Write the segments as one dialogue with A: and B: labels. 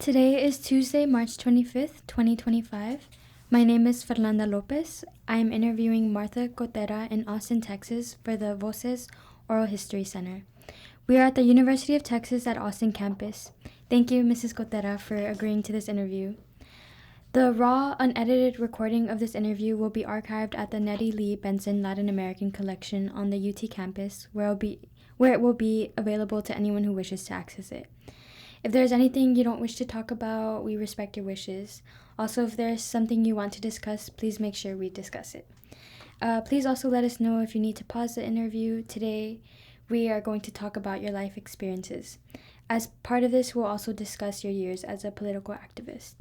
A: Today is Tuesday, March 25th, 2025. My name is Fernanda Lopez. I am interviewing Martha Cotera in Austin, Texas for the Voces Oral History Center. We are at the University of Texas at Austin campus. Thank you, Mrs. Cotera, for agreeing to this interview. The raw, unedited recording of this interview will be archived at the Nettie Lee Benson Latin American Collection on the UT campus, where it will be available to anyone who wishes to access it. If there's anything you don't wish to talk about, we respect your wishes. Also, if there's something you want to discuss, please make sure we discuss it. Please also let us know if you need to pause the interview. Today, we are going to talk about your life experiences. As part of this, we'll also discuss your years as a political activist.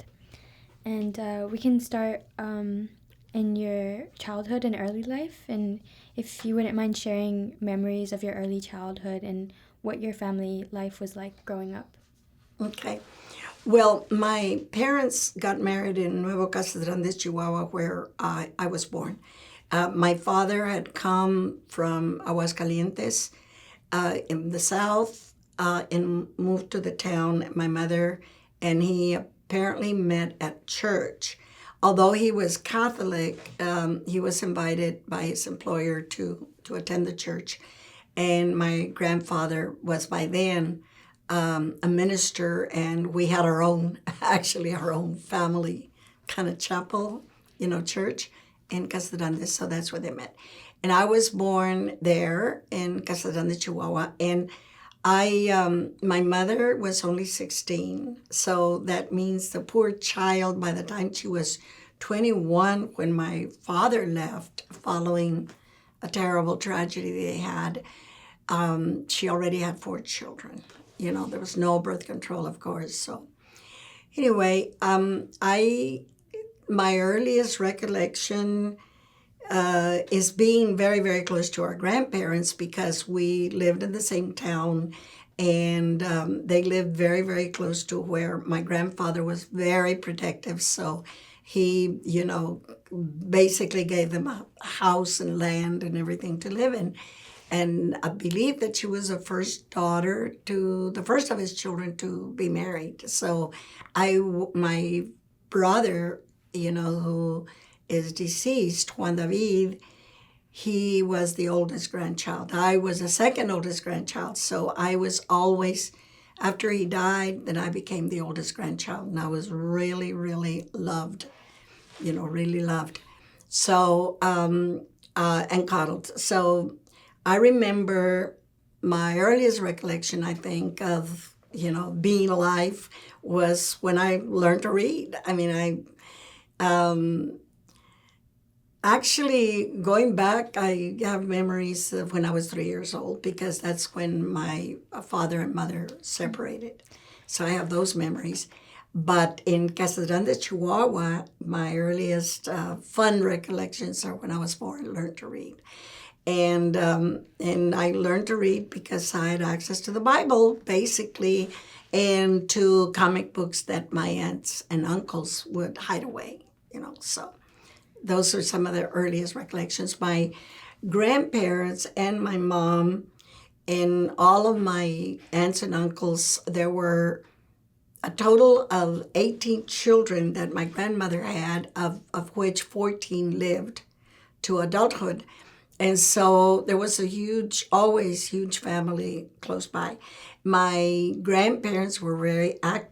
A: And we can start in your childhood and early life, and if you wouldn't mind sharing memories of your early childhood and what your family life was like growing up.
B: Okay. Well, my parents got married in Nuevo Casas Grandes, Chihuahua, where I was born. My father had come from Aguascalientes in the south and moved to the town, my mother, and he apparently met at church. Although he was Catholic, he was invited by his employer to attend the church. And my grandfather was by then a minister, and we had our own family kind of chapel, church in Casa Grande, so that's where they met. And I was born there in Casa Grande, Chihuahua, and my mother was only 16, so that means the poor child, by the time she was 21, when my father left following a terrible tragedy they had, she already had 4 children. There was no birth control, of course. So anyway, my earliest recollection is being very, very close to our grandparents because we lived in the same town, and they lived very, very close to where my grandfather was very protective. So he, basically gave them a house and land and everything to live in. And I believe that she was the first of his children to be married. So my brother, who is deceased, Juan David, he was the oldest grandchild. I was the second oldest grandchild. So I was always, after he died, then I became the oldest grandchild. And I was really, really loved, really loved. So, and coddled. So I remember my earliest recollection, I think, of, being alive was when I learned to read. I mean, actually, going back, I have memories of when I was 3 years old because that's when my father and mother separated. So I have those memories. But in Casa Grande, Chihuahua, my earliest fun recollections are when I was 4 and learned to read. And I learned to read because I had access to the Bible, basically, and to comic books that my aunts and uncles would hide away, So those are some of the earliest recollections. My grandparents and my mom and all of my aunts and uncles, there were a total of 18 children that my grandmother had, of which 14 lived to adulthood. And so there was always huge family close by. My grandparents were had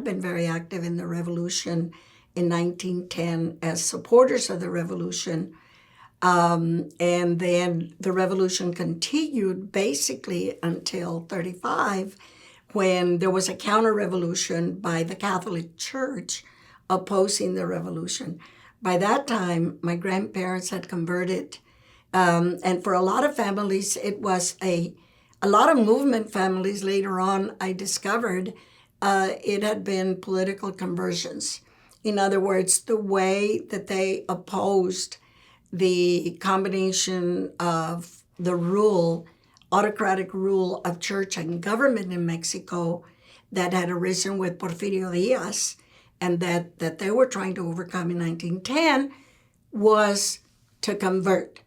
B: been very active in the revolution in 1910 as supporters of the revolution. And then the revolution continued basically until 1935, when there was a counter-revolution by the Catholic Church opposing the revolution. By that time, my grandparents had converted. And for a lot of families, it was a lot of movement families later on, I discovered it had been political conversions. In other words, the way that they opposed the combination of the autocratic rule of church and government in Mexico that had arisen with Porfirio Diaz and that they were trying to overcome in 1910 was to convert.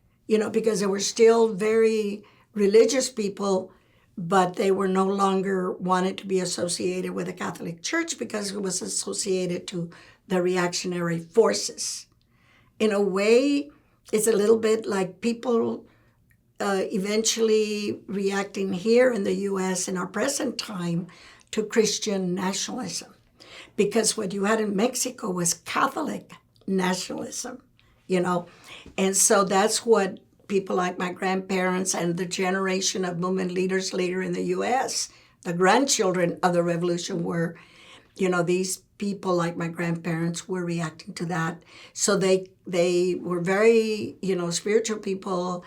B: Because there were still very religious people but they were no longer wanted to be associated with the Catholic Church because it was associated to the reactionary forces. In a way, it's a little bit like people eventually reacting here in the U.S. in our present time to Christian nationalism. Because what you had in Mexico was Catholic nationalism, you know. And so that's what people like my grandparents and the generation of movement leaders later in the U.S., the grandchildren of the revolution were, you know, these people like my grandparents were reacting to that. So they were very, you know, spiritual people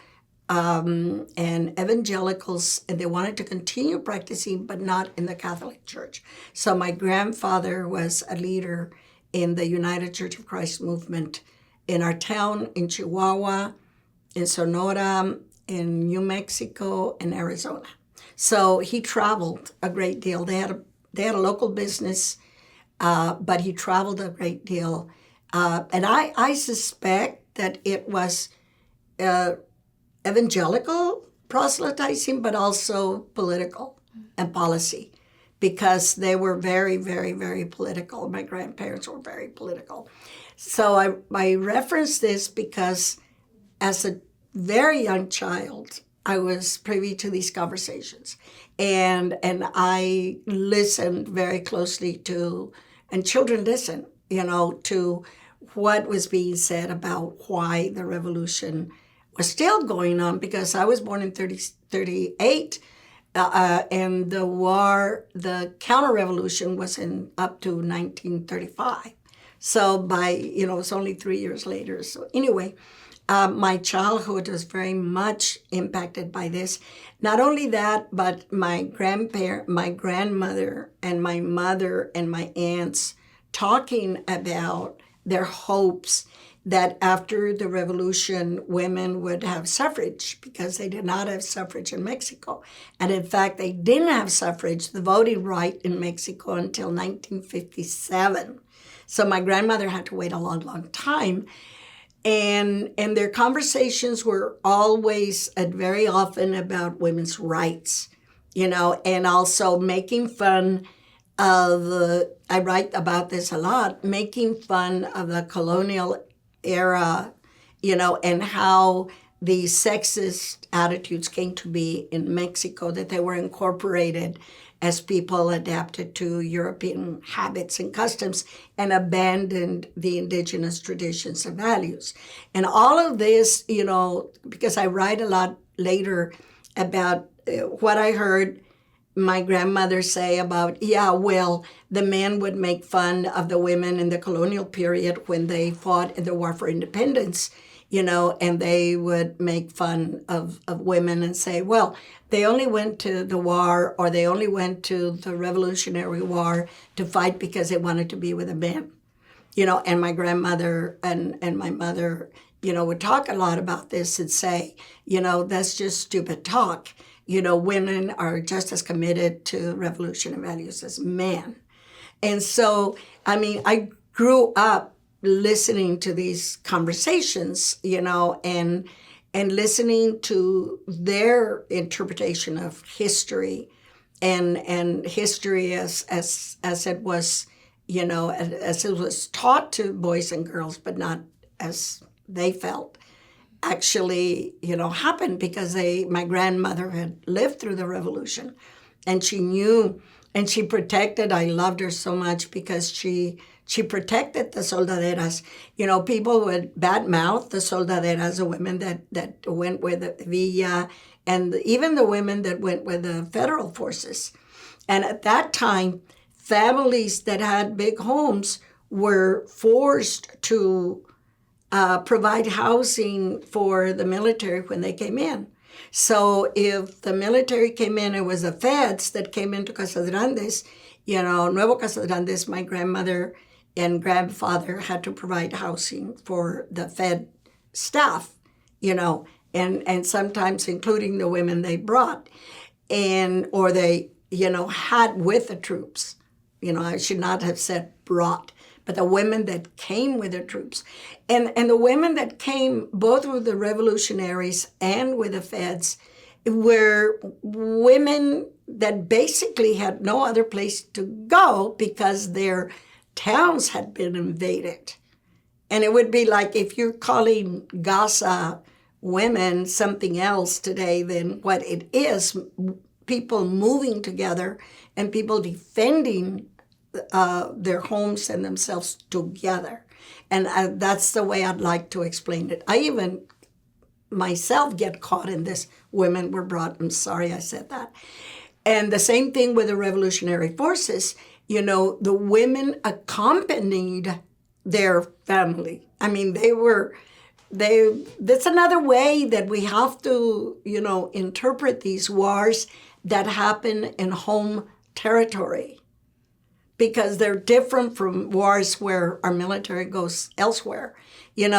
B: and evangelicals, and they wanted to continue practicing, but not in the Catholic Church. So my grandfather was a leader in the United Church of Christ movement in our town, in Chihuahua, in Sonora, in New Mexico, and Arizona. So he traveled a great deal. They had a local business, but he traveled a great deal. And I suspect that it was evangelical proselytizing, but also political and policy, because they were very, very, very political. My grandparents were very political. So I reference this because as a very young child, I was privy to these conversations. And I listened very closely to, and children listen, you know, to what was being said about why the revolution was still going on, because I was born in 38, and the war, the counter-revolution was up to 1935. So it's only 3 years later. So anyway, my childhood was very much impacted by this. Not only that, but my grandmother and my mother and my aunts talking about their hopes that after the revolution, women would have suffrage, because they did not have suffrage in Mexico. And in fact, they didn't have suffrage, the voting right in Mexico, until 1957. So my grandmother had to wait a long, long time. And their conversations were always and very often about women's rights, you know, and also making fun of, I write about this a lot, making fun of the colonial era, you know, and how the sexist attitudes came to be in Mexico, that they were incorporated as people adapted to European habits and customs and abandoned the indigenous traditions and values. And all of this, you know, because I write a lot later about what I heard my grandmother say about, the men would make fun of the women in the colonial period when they fought in the War for Independence, you know, and they would make fun of women and say, well, they only went to the war, or they only went to the Revolutionary War to fight because they wanted to be with a man. You know, and my grandmother and my mother, you know, would talk a lot about this and say, you know, that's just stupid talk. You know, women are just as committed to revolutionary values as men. And so, I mean, I grew up listening to these conversations, you know, and listening to their interpretation of history, and history as it was, you know, as it was taught to boys and girls, but not as they felt actually, you know, happened, because my grandmother had lived through the revolution, and she knew, and she protected. I loved her so much because she protected the soldaderas. You know, people would badmouth the soldaderas, the women that went with the Villa, and even the women that went with the federal forces. And at that time, families that had big homes were forced to provide housing for the military when they came in. So if the military came in, it was the feds that came into Casas Grandes, you know, Nuevo Casas Grandes, my grandmother and grandfather had to provide housing for the Fed staff, you know, and sometimes including the women they brought, or they, you know, had with the troops. You know, I should not have said brought, but the women that came with the troops. And the women that came both with the revolutionaries and with the Feds, were women that basically had no other place to go because their towns had been invaded. And it would be like if you're calling Gaza women something else today than what it is, people moving together and people defending their homes and themselves together. And that's the way I'd like to explain it. I even myself get caught in this. Women were brought, I'm sorry I said that. And the same thing with the revolutionary forces. You know, the women accompanied their family. I mean, that's another way that we have to, interpret these wars that happen in home territory, because they're different from wars where our military goes elsewhere. And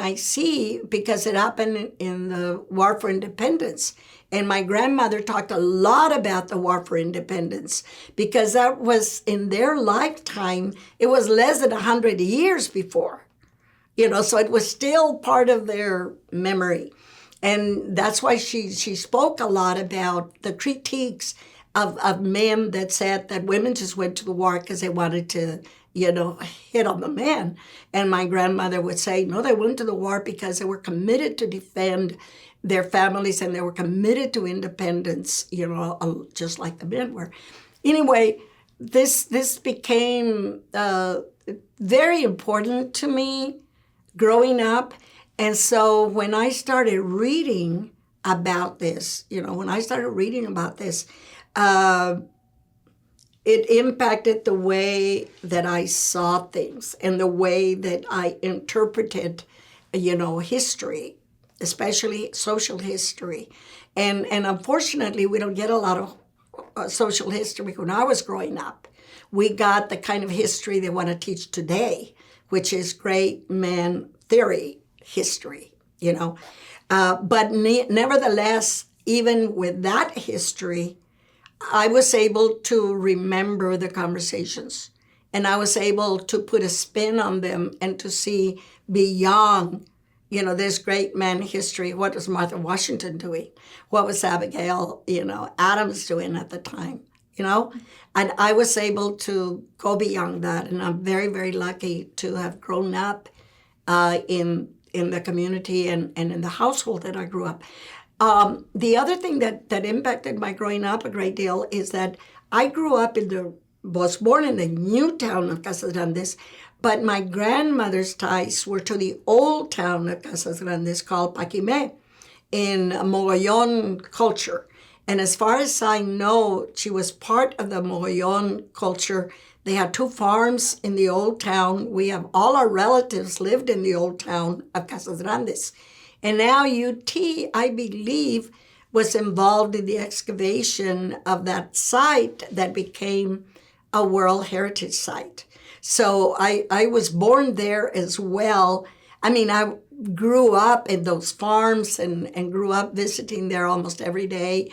B: I see, because it happened in the War for Independence. And my grandmother talked a lot about the War for Independence, because that was in their lifetime. It was less than 100 years before, so it was still part of their memory. And that's why she spoke a lot about the critiques of men that said that women just went to the war because they wanted to, hit on the man. And my grandmother would say, no, they went to the war because they were committed to defend their families, and they were committed to independence, just like the men were. Anyway, this became very important to me growing up. And so when I started reading about this, it impacted the way that I saw things and the way that I interpreted, history, especially social history. And unfortunately, we don't get a lot of social history when I was growing up. We got the kind of history they want to teach today, which is great man theory history, But nevertheless, even with that history, I was able to remember the conversations, and I was able to put a spin on them and to see beyond, this great man history. What was Martha Washington doing? What was Abigail, Adams doing at the time, And I was able to go beyond that, and I'm very, very lucky to have grown up in the community and in the household that I grew up. The other thing that impacted my growing up a great deal is that I was born in the new town of Casas Grandes, but my grandmother's ties were to the old town of Casas Grandes called Paquimé in Mogollon culture. And as far as I know, she was part of the Mogollon culture. They had 2 farms in the old town. All our relatives lived in the old town of Casas Grandes. And now UT, I believe, was involved in the excavation of that site that became a World Heritage Site. So I was born there as well. I mean, I grew up in those farms and grew up visiting there almost every day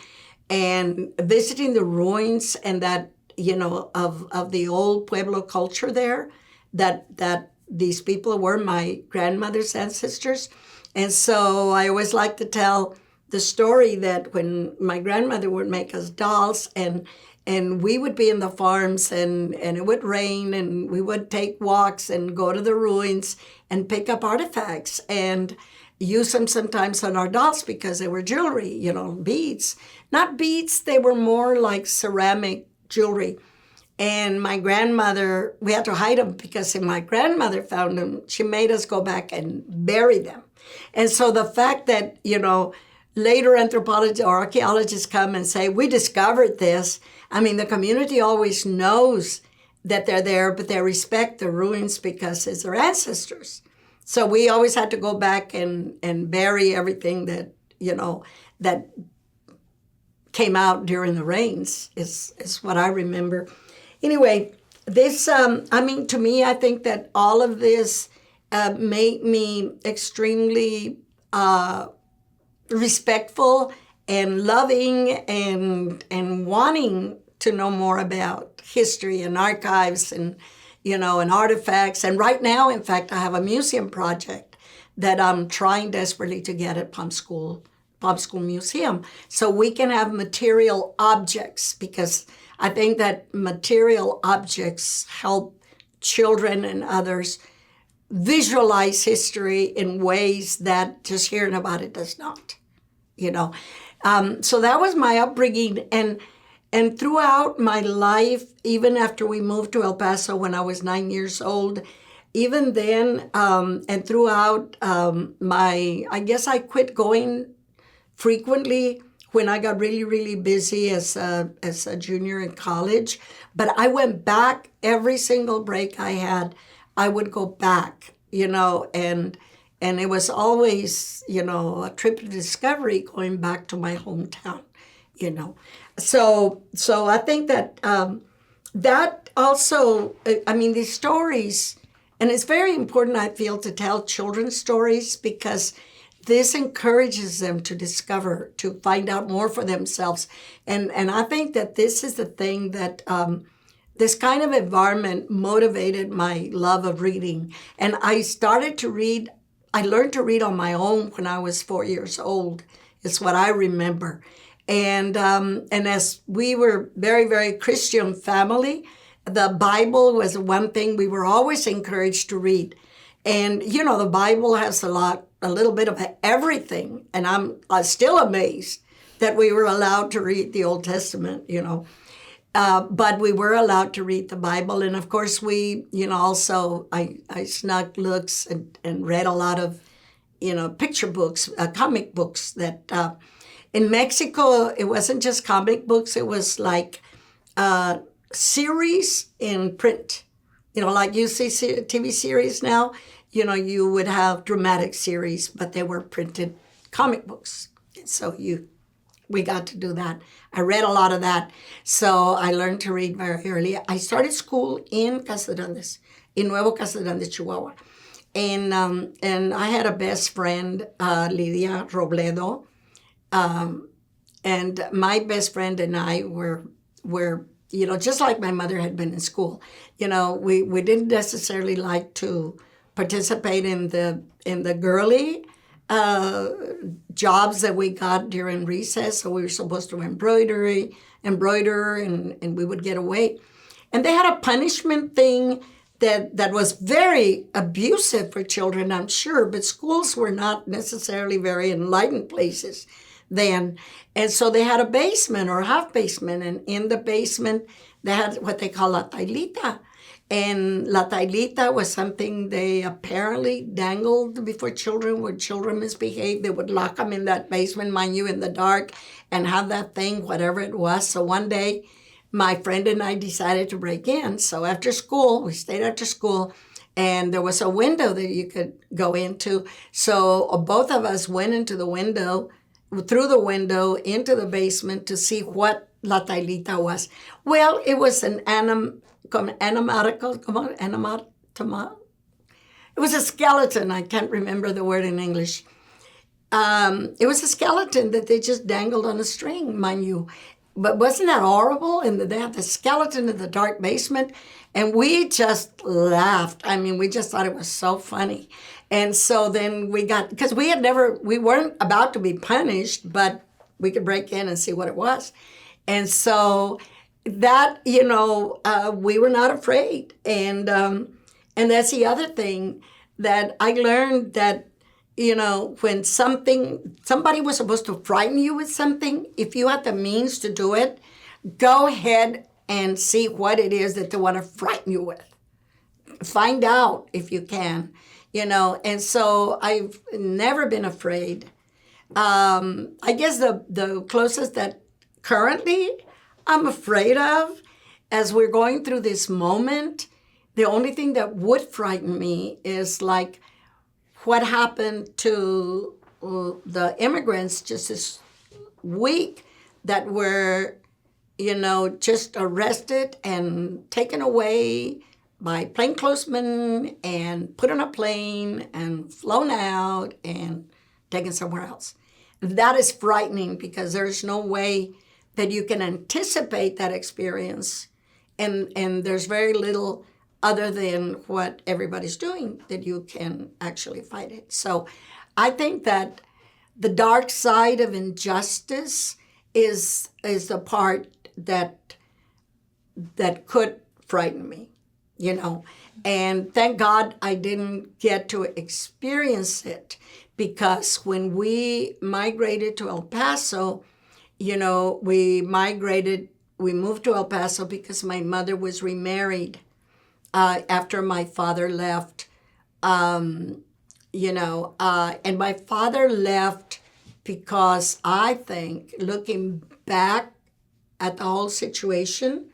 B: and visiting the ruins and that, of the old Pueblo culture there, that these people were my grandmother's ancestors. And so I always like to tell the story that when my grandmother would make us dolls and we would be in the farms and it would rain and we would take walks and go to the ruins and pick up artifacts and use them sometimes on our dolls because they were jewelry, beads. Not beads, they were more like ceramic jewelry. And my grandmother, we had to hide them because if my grandmother found them, she made us go back and bury them. And so the fact that, later anthropologists or archaeologists come and say, we discovered this. I mean, the community always knows that they're there, but they respect the ruins because it's their ancestors. So we always had to go back and bury everything that, that came out during the rains is what I remember. Anyway, this, to me, I think that all of this made me extremely respectful and loving and wanting to know more about history and archives and, and artifacts. And right now, in fact, I have a museum project that I'm trying desperately to get at Palm School Pop School Museum, so we can have material objects, because I think that material objects help children and others visualize history in ways that just hearing about it does not, you know. So that was my upbringing, and throughout my life, even after we moved to El Paso when I was 9 years old, even then, and throughout I guess I quit going frequently when I got really, really busy as a junior in college. But I went back every single break I had. I would go back, and it was always, a trip of discovery going back to my hometown, So I think that that also, I mean, these stories, and it's very important, I feel, to tell children's stories, because this encourages them to discover, to find out more for themselves. And I think that this is the thing that this kind of environment motivated my love of reading. And I started to read, I learned to read on my own when I was 4 years old. It's what I remember. And as we were very, very Christian family, the Bible was one thing we were always encouraged to read. And, the Bible has a little bit of everything. And I'm still amazed that we were allowed to read the Old Testament, but we were allowed to read the Bible. And of course, we, also, I snuck looks and read a lot of, picture books, comic books that in Mexico, it wasn't just comic books. It was like series in print. Like you see TV series now, you would have dramatic series, but they were printed comic books. So we got to do that. I read a lot of that. So I learned to read very early. I started school in Casa Grandes, in Nuevo Casa Grandes, Chihuahua. And I had a best friend, Lidia Robledo. And my best friend and I were just like my mother had been in school. We didn't necessarily like to participate in the girly jobs that we got during recess. So we were supposed to embroider, and we would get away. And they had a punishment thing that was very abusive for children, I'm sure, but schools were not necessarily very enlightened places then. And so they had a basement or half basement, and in the basement they had what they call la tailita. And la tailita was something they apparently dangled before children. When children misbehaved, they would lock them in that basement, mind you, in the dark, and have that thing, whatever it was. So one day, my friend and I decided to break in. So after school, we stayed after school, and there was a window that you could go into. So both of us went through the window into the basement to see what la tailita was. Well, it was an it was a skeleton. I can't remember the word in English. It was a skeleton that they just dangled on a string, mind you. But wasn't that horrible? And they had the skeleton in the dark basement, and we just laughed. I mean, we just thought it was so funny. And so then because we weren't about to be punished, but we could break in and see what it was. And so that, we were not afraid. And that's the other thing that I learned, that, when somebody was supposed to frighten you with something, if you had the means to do it, go ahead and see what it is that they want to frighten you with. Find out if you can, and so I've never been afraid. I guess the closest that currently I'm afraid of, as we're going through this moment, the only thing that would frighten me is like what happened to the immigrants just this week that were, just arrested and taken away by plainclothesmen and put on a plane and flown out and taken somewhere else. That is frightening, because there's no way that you can anticipate that experience, and there's very little other than what everybody's doing that you can actually fight it. So I think that the dark side of injustice is the part that could frighten me, you know. And thank God I didn't get to experience it, because when we migrated to El Paso, you know, we moved to El Paso because my mother was remarried after my father left. And my father left because I think, looking back at the whole situation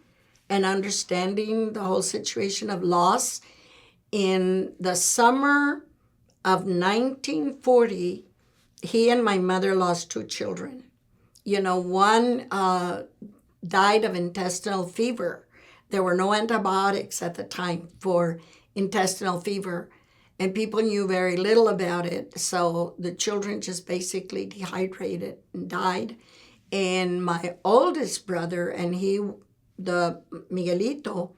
B: and understanding the whole situation of loss, in the summer of 1940, he and my mother lost two children. You know, one died of intestinal fever. There were no antibiotics at the time for intestinal fever, and people knew very little about it. So the children just basically dehydrated and died. And my oldest brother, and the Miguelito,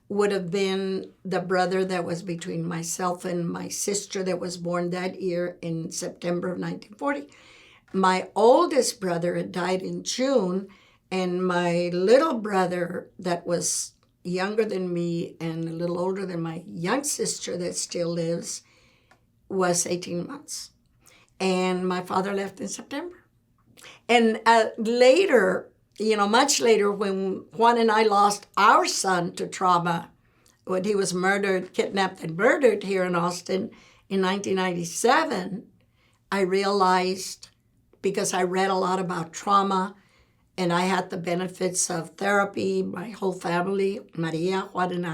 B: would have been the brother that was between myself and my sister that was born that year in September of 1940. My oldest brother had died in June, and my little brother that was younger than me and a little older than my young sister that still lives was 18 months. And my father left in September. And later, much later, when Juan and I lost our son to trauma, when he was kidnapped and murdered here in Austin in 1997, I realized, because I read a lot about trauma and I had the benefits of therapy, my whole family, Maria, Juan, and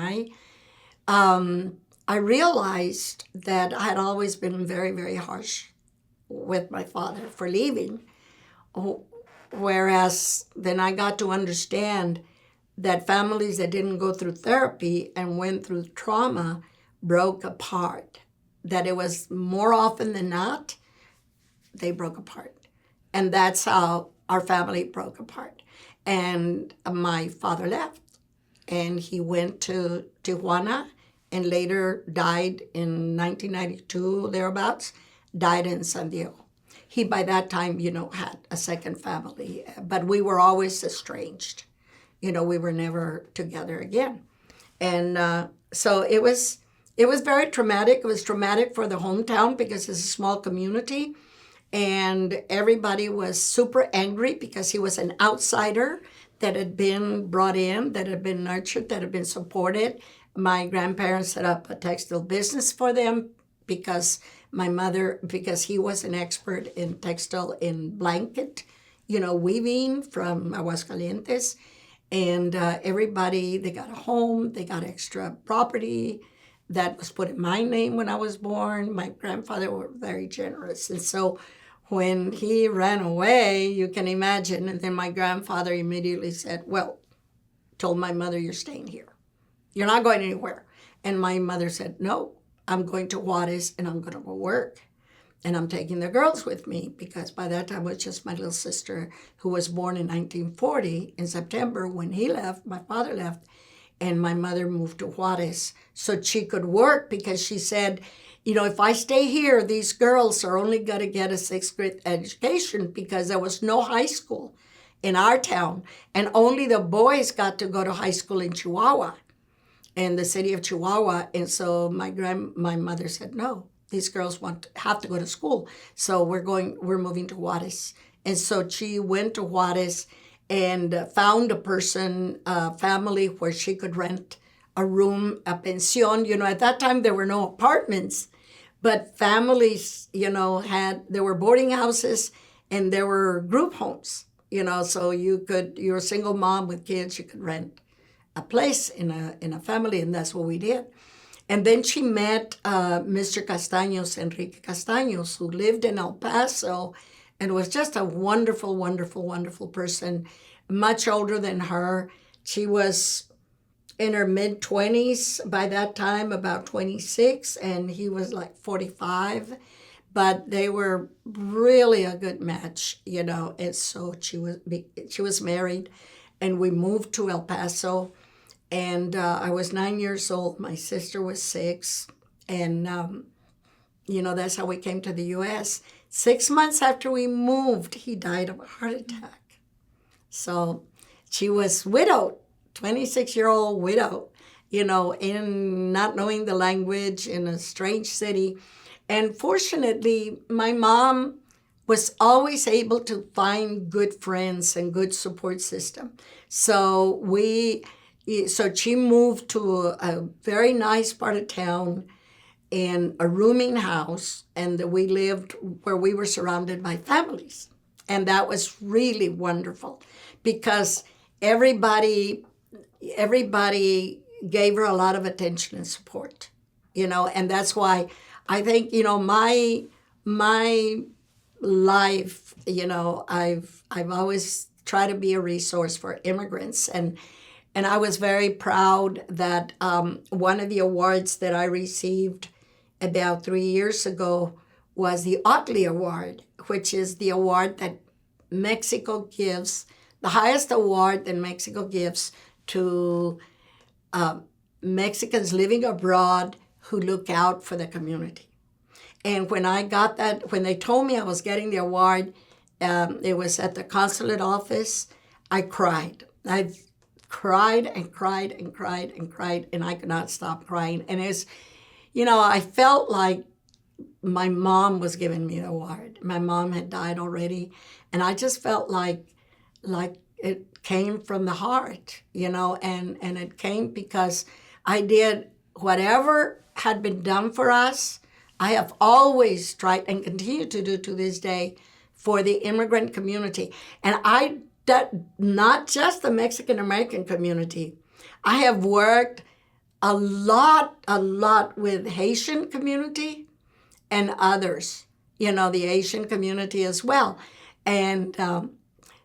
B: I realized that I had always been very, very harsh with my father for leaving. Whereas then I got to understand that families that didn't go through therapy and went through trauma broke apart. That it was more often than not, they broke apart. And that's how our family broke apart. And my father left, and he went to Tijuana and later died in 1992, thereabouts, died in San Diego. He, by that time, had a second family, but we were always estranged. We were never together again. And so it was very traumatic. It was traumatic for the hometown because it's a small community. And everybody was super angry because he was an outsider that had been brought in, that had been nurtured, that had been supported. My grandparents set up a textile business for them because he was an expert in textile, in blanket, weaving from Aguascalientes. And everybody, they got a home, they got extra property that was put in my name when I was born. My grandfather was very generous. And so when he ran away, you can imagine, and then my grandfather immediately said, well, told my mother, you're staying here. You're not going anywhere. And my mother said, no, I'm going to Juarez and I'm going to go work. And I'm taking the girls with me, because by that time it was just my little sister, who was born in 1940 in September when he left, my father left, and my mother moved to Juarez so she could work, because she said, if I stay here, these girls are only going to get a sixth grade education, because there was no high school in our town, and only the boys got to go to high school in Chihuahua, in the city of Chihuahua. And so my mother said, no, these girls have to go to school. So we're moving to Juarez. And so she went to Juarez and found a family where she could rent a room, a pension. At that time there were no apartments, but families, there were boarding houses and there were group homes, so you're a single mom with kids, you could rent a place in a family, and that's what we did. And then she met Mr. Castaños, Enrique Castaños, who lived in El Paso and was just a wonderful, wonderful, wonderful person, much older than her. She was in her mid-20s by that time, about 26, and he was like 45. But they were really a good match, And so she was married, and we moved to El Paso. And I was 9 years old. My sister was 6. And That's how we came to the U.S. 6 months after we moved, he died of a heart attack. So she was widowed, 26-year-old widow, in not knowing the language in a strange city. And fortunately, my mom was always able to find good friends and good support system. So she moved to a very nice part of town in a rooming house, and we lived where we were surrounded by families. And that was really wonderful because everybody gave her a lot of attention and support, and that's why I think, my life, I've always tried to be a resource for immigrants, and I was very proud that one of the awards that I received about 3 years ago was the Otley Award, which is the award that Mexico gives, the highest award that Mexico gives to Mexicans living abroad who look out for the community. And when I got that, when they told me I was getting the award, it was at the consulate office, I cried. I cried and cried and cried and cried, and I could not stop crying. And I felt like my mom was giving me the award. My mom had died already, and I just felt like it came from the heart, and it came because I did whatever had been done for us. I have always tried and continue to do to this day for the immigrant community. And not just the Mexican American community. I have worked a lot with Haitian community and others, the Asian community as well. And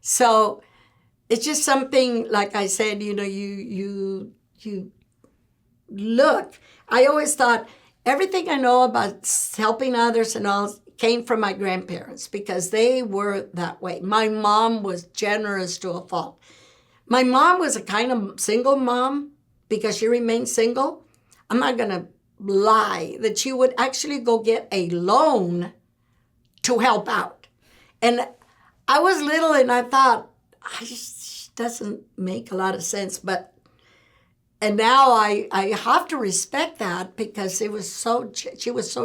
B: so it's just something, like I said, you look. I always thought everything I know about helping others and all came from my grandparents because they were that way. My mom was generous to a fault. My mom was a kind of single mom because she remained single. I'm not going to lie that she would actually go get a loan to help out. And I was little and I thought, it doesn't make a lot of sense. And now I have to respect that because she was so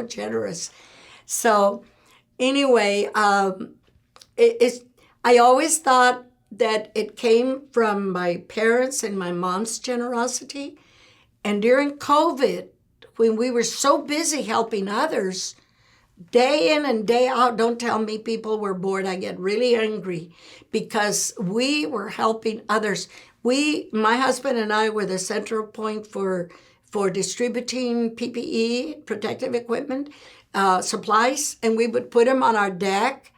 B: generous. So anyway, I always thought that it came from my parents and my mom's generosity. And during COVID, when we were so busy helping others, day in and day out, don't tell me people were bored. I get really angry because we were helping others. My husband and I were the central point for distributing PPE, protective equipment, supplies, and we would put them on our deck,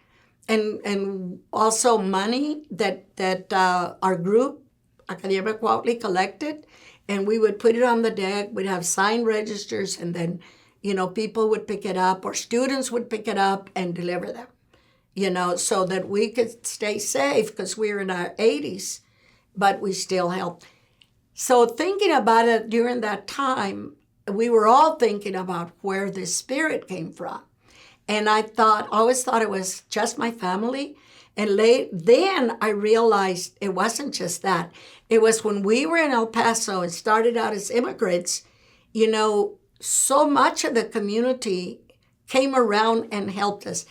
B: and also money that our group, Academia Cuautli, collected, and we would put it on the deck. We'd have signed registers, and then, people would pick it up, or students would pick it up and deliver them, so that we could stay safe because we were in our 80s, but we still helped. So thinking about it during that time, we were all thinking about where this spirit came from. And I always thought it was just my family. And then I realized it wasn't just that. It was when we were in El Paso and started out as immigrants, so much of the community came around and helped us.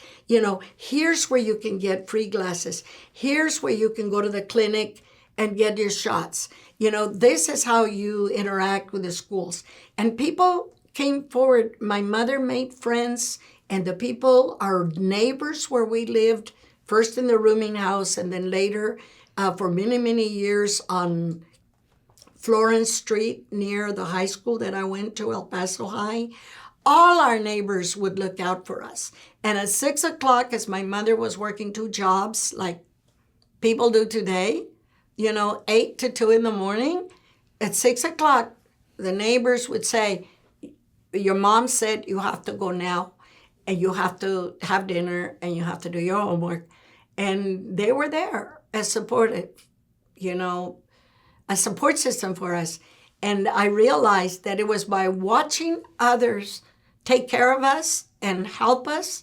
B: Here's where you can get free glasses. Here's where you can go to the clinic and get your shots. This is how you interact with the schools. And people came forward. My mother made friends, and the people, our neighbors where we lived, first in the rooming house and then later for many, many years on Florence Street near the high school that I went to, El Paso High. All our neighbors would look out for us. And at 6 o'clock, as my mother was working 2 jobs like people do today, 8 to 2 in the morning, at 6 o'clock, the neighbors would say, your mom said you have to go now, and you have to have dinner, and you have to do your homework. And they were there as supportive, a support system for us. And I realized that it was by watching others take care of us and help us.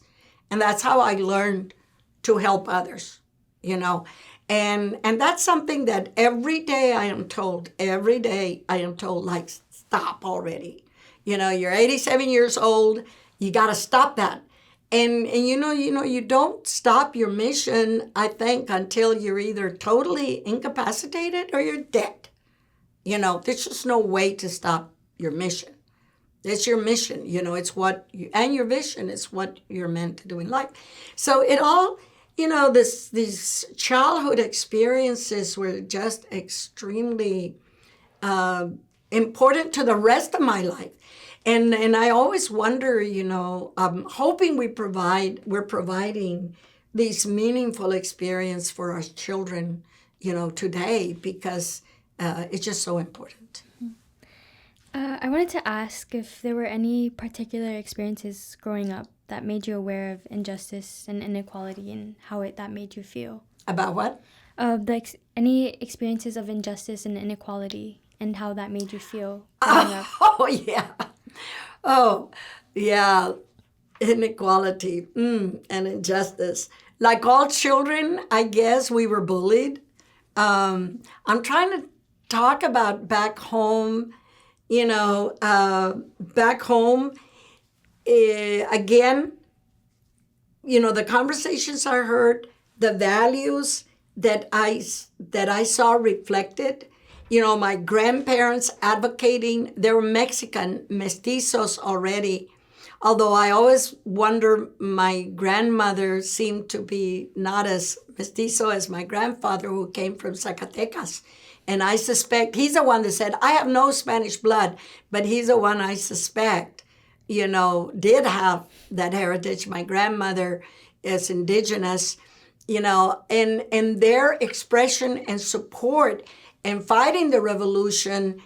B: And that's how I learned to help others, you know. And that's something that every day I am told, like, stop already. You know, you're 87 years old, you got to stop that. And you don't stop your mission, I think, until you're either totally incapacitated or you're dead. You know, there's just no way to stop your mission. It's your mission, you know, it's what you, and your vision is what you're meant to do in life. So it all, you know, these childhood experiences were just extremely important to the rest of my life. And I always wonder, you know, hoping we're providing these meaningful experience for our children, you know, today, because it's just so important.
A: I wanted to ask if there were any particular experiences growing up that made you aware of injustice and inequality and how that made you feel.
B: About what?
A: Any experiences of injustice and inequality and how that made you feel growing up.
B: Oh, yeah. Oh, yeah. Inequality and injustice. Like all children, I guess we were bullied. I'm trying to talk about back home. You know, back home, again, you know, the conversations I heard, the values that I saw reflected, you know, my grandparents advocating, they were Mexican, mestizos already. Although I always wonder, my grandmother seemed to be not as mestizo as my grandfather, who came from Zacatecas. And I suspect, he's the one that said, I have no Spanish blood, but he's the one I suspect, you know, did have that heritage. My grandmother is indigenous, you know, and their expression and support and fighting the revolution,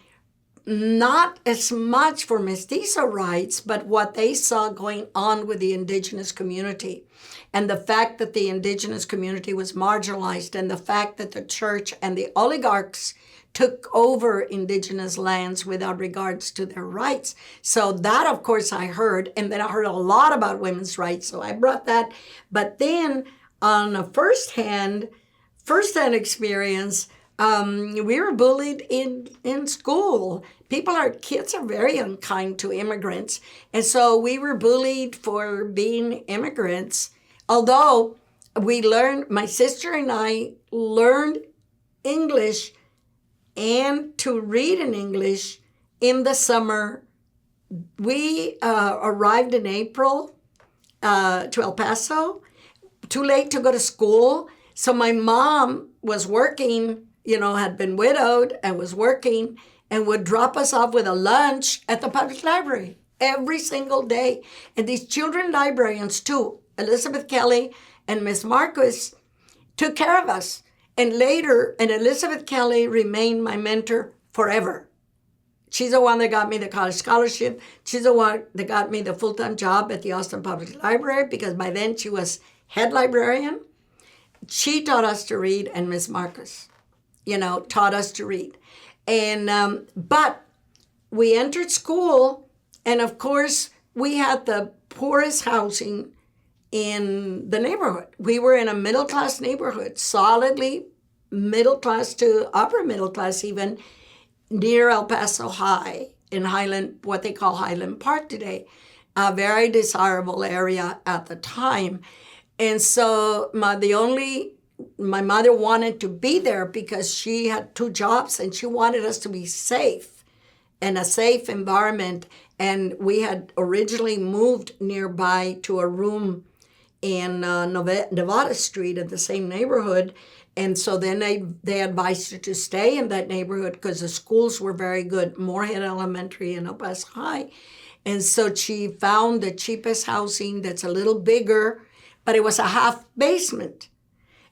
B: not as much for mestizo rights, but what they saw going on with the indigenous community. And the fact that the indigenous community was marginalized, and the fact that the church and the oligarchs took over indigenous lands without regards to their rights. So that, of course, I heard. And then I heard a lot about women's rights, so I brought that. But then on a first-hand experience, we were bullied in school. Kids are very unkind to immigrants. And so we were bullied for being immigrants. Although my sister and I learned English and to read in English in the summer. We arrived in April to El Paso, too late to go to school. So my mom was working, you know, had been widowed and was working, and would drop us off with a lunch at the public library every single day. And these children librarians too, Elizabeth Kelly and Miss Marcus, took care of us. And later, Elizabeth Kelly remained my mentor forever. She's the one that got me the college scholarship. She's the one that got me the full-time job at the Austin Public Library, because by then she was head librarian. She taught us to read, and Miss Marcus, you know, taught us to read. And but we entered school, and of course, we had the poorest housing in the neighborhood. We were in a middle-class neighborhood, solidly middle-class to upper middle class even, near El Paso High in Highland, what they call Highland Park today, a very desirable area at the time. And so my mother wanted to be there because she had 2 jobs, and she wanted us to be safe, in a safe environment. And we had originally moved nearby to a room in Nevada Street in the same neighborhood. And so then they advised her to stay in that neighborhood because the schools were very good, Moorhead Elementary and El Paso High. And so she found the cheapest housing that's a little bigger, but it was a half basement.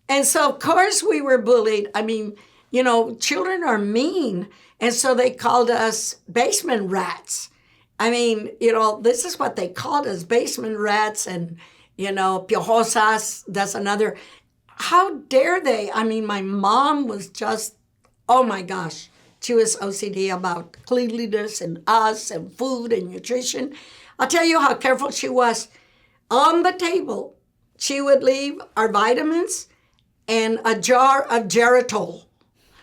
B: And so, of course, we were bullied. I mean, you know, children are mean. And so they called us basement rats. I mean, you know, this is what they called us, basement rats. And, you know, piojosas, that's another. How dare they? I mean, my mom was just, oh my gosh, she was OCD about cleanliness and us and food and nutrition. I'll tell you how careful she was. On the table, she would leave our vitamins and a jar of Geritol.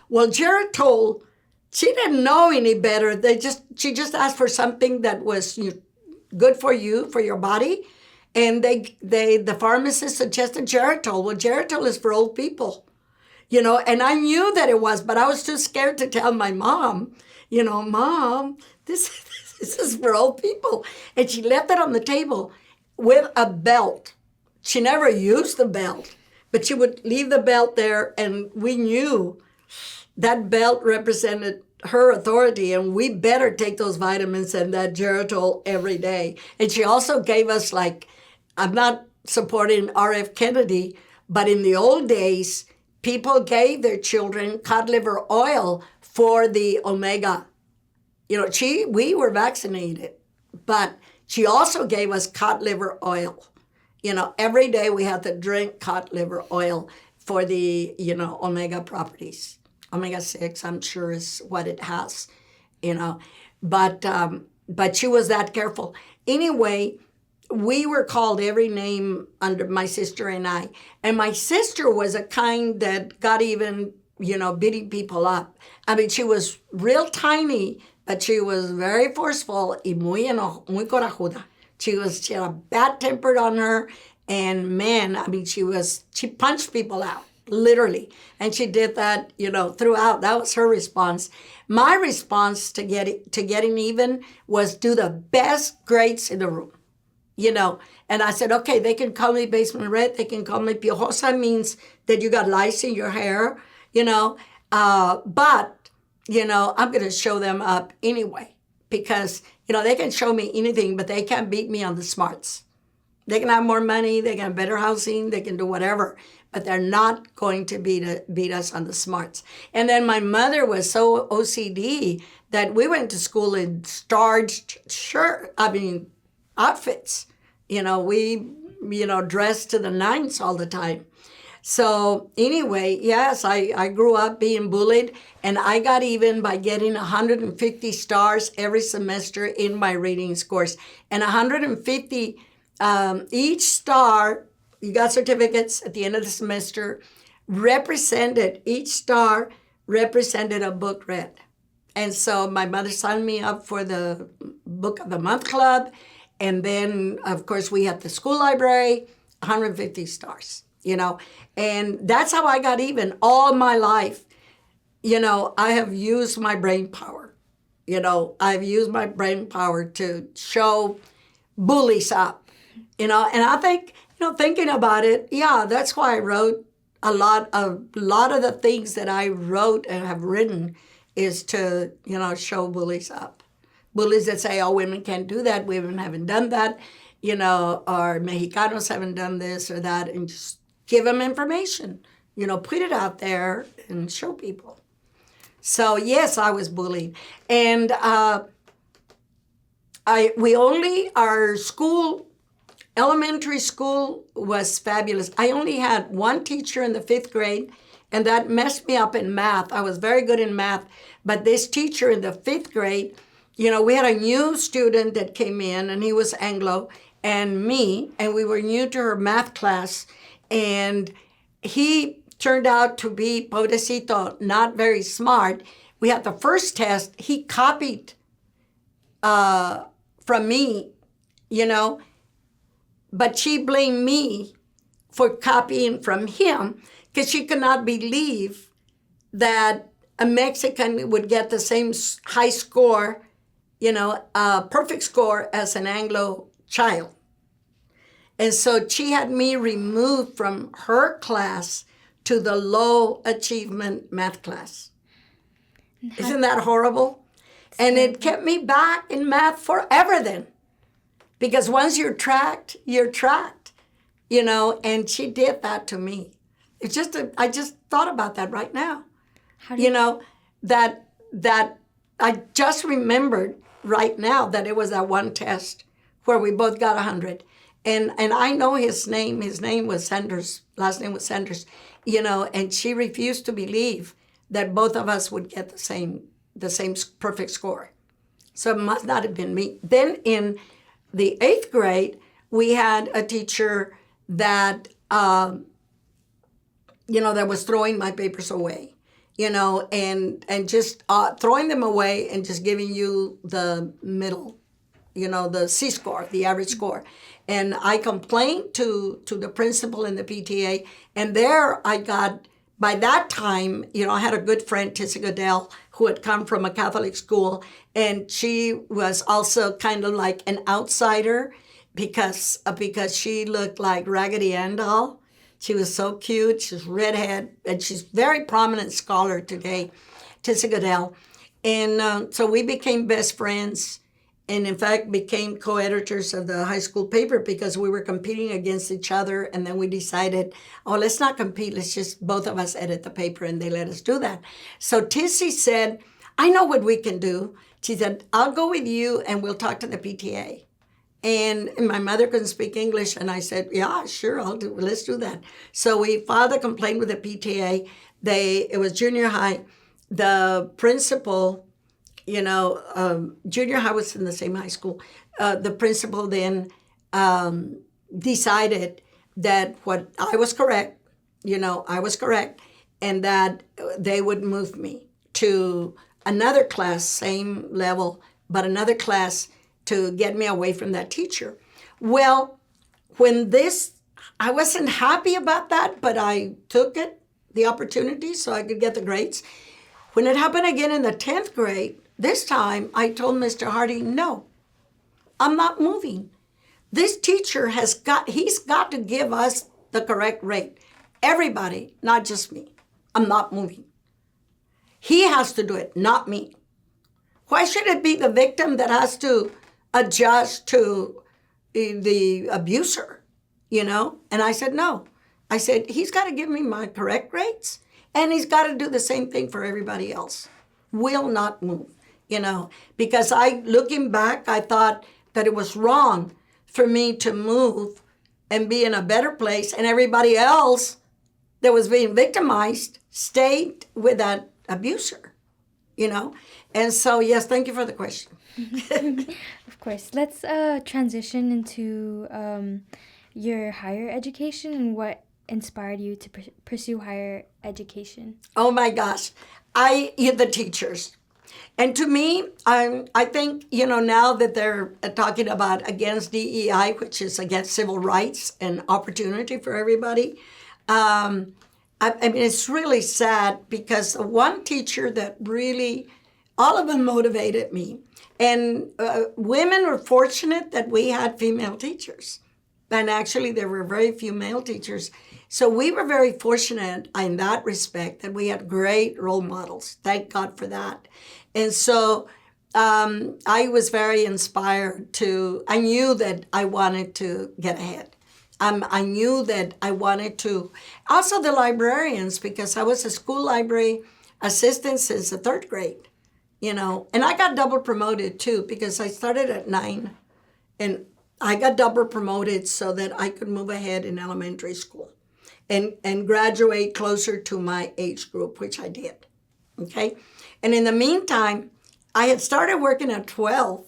B: Well, Geritol, she didn't know any better. She just asked for something that was good for you, for your body. And the pharmacist suggested Geritol. Well, Geritol is for old people, and I knew that it was, but I was too scared to tell my mom, Mom, this, this is for old people. And she left it on the table with a belt. She never used the belt, but she would leave the belt there, and we knew that belt represented her authority, and we better take those vitamins and that Geritol every day. And she also gave us, I'm not supporting R.F. Kennedy, but in the old days, people gave their children cod liver oil for the omega. We were vaccinated, but she also gave us cod liver oil. Every day we had to drink cod liver oil for the, omega properties. Omega-6, I'm sure, is what it has, But she was that careful. Anyway, we were called every name under my sister and I. And my sister was a kind that got even, beating people up. I mean, she was real tiny, but she was very forceful y muy corajuda. She had a bad temper on her. And man, I mean, she punched people out. Literally. And she did that, throughout. That was her response. My response to getting even was do the best grades in the room, And I said, okay, they can call me basement red. They can call me piojosa, means that you got lice in your hair, But, I'm going to show them up anyway because, they can show me anything, but they can't beat me on the smarts. They can have more money, they can have better housing, they can do whatever, but they're not going to beat us on the smarts. And then my mother was so OCD that we went to school in starched outfits. We, dressed to the nines all the time. So anyway, yes, I grew up being bullied, and I got even by getting 150 stars every semester in my reading scores. And 150 each star, you got certificates at the end of the semester, each star represented a book read. And so my mother signed me up for the Book of the Month Club. And then, of course, we had the school library, 150 stars, And that's how I got even all my life. I have used my brain power. I've used my brain power to show bullies up. And I think, thinking about it, yeah, that's why I wrote a lot of the things that I wrote and have written is to, show bullies up. Bullies that say, oh, women can't do that, women haven't done that, or Mexicanos haven't done this or that, and just give them information, put it out there and show people. So, yes, I was bullied. And our school, elementary school was fabulous. I only had one teacher in the 5th grade, and that messed me up in math. I was very good in math, but this teacher in the 5th grade, we had a new student that came in, and he was Anglo, and me, and we were new to her math class, and he turned out to be, pobrecito, not very smart. We had the first test. He copied from me, but she blamed me for copying from him because she could not believe that a Mexican would get the same high score, perfect score as an Anglo child. And so she had me removed from her class to the low achievement math class. Isn't that horrible? And it kept me back in math forever then. Because once you're tracked, and she did that to me. I just thought about that right now. That I just remembered right now that it was that one test where we both got 100. And I know his name. His name was Sanders. Last name was Sanders. And she refused to believe that both of us would get the same perfect score. So it must not have been me. Then in the 8th grade, we had a teacher that, that was throwing my papers away, and just throwing them away and just giving you the middle, the C score, the average score. And I complained to the principal and the PTA, and there I got, by that time, I had a good friend, Tissa Goodell, who had come from a Catholic school, and she was also kind of like an outsider because she looked like Raggedy Ann doll. She was so cute. She's redhead, and she's a very prominent scholar today, Tissa Goodell. And so we became best friends, and in fact became co-editors of the high school paper because we were competing against each other. And then we decided, oh, let's not compete. Let's just both of us edit the paper, and they let us do that. So Tissy said, I know what we can do. She said, I'll go with you and we'll talk to the PTA. And my mother couldn't speak English, and I said, yeah, sure, let's do that. So we filed a complaint with the PTA. It was junior high. The principal, junior high was in the same high school. The principal then decided that what I was correct, and that they would move me to another class, same level, but another class to get me away from that teacher. Well, I wasn't happy about that, but I took the opportunity so I could get the grades. When it happened again in the 10th grade, this time I told Mr. Hardy, no, I'm not moving. This teacher he's got to give us the correct rate. Everybody, not just me. I'm not moving. He has to do it, not me. Why should it be the victim that has to adjust to the abuser, And I said, no. I said, he's got to give me my correct rates, and he's got to do the same thing for everybody else. Will not move, because looking back, I thought that it was wrong for me to move and be in a better place, and everybody else that was being victimized stayed with that abuser, And so, yes, thank you for the question.
A: Of course. Let's transition into your higher education and what inspired you to pursue higher education.
B: Oh my gosh, the teachers. And to me, I think, now that they're talking about against DEI, which is against civil rights and opportunity for everybody, I mean, it's really sad because one teacher that really, all of them motivated me. And women were fortunate that we had female teachers. And actually, there were very few male teachers. So we were very fortunate in that respect that we had great role models. Thank God for that. And so I was very inspired I knew that I wanted to get ahead. I knew that I wanted to. Also the librarians, because I was a school library assistant since the 3rd grade. And I got double promoted too, because I started at 9 and I got double promoted so that I could move ahead in elementary school and graduate closer to my age group, which I did. Okay. And in the meantime, I had started working at 12.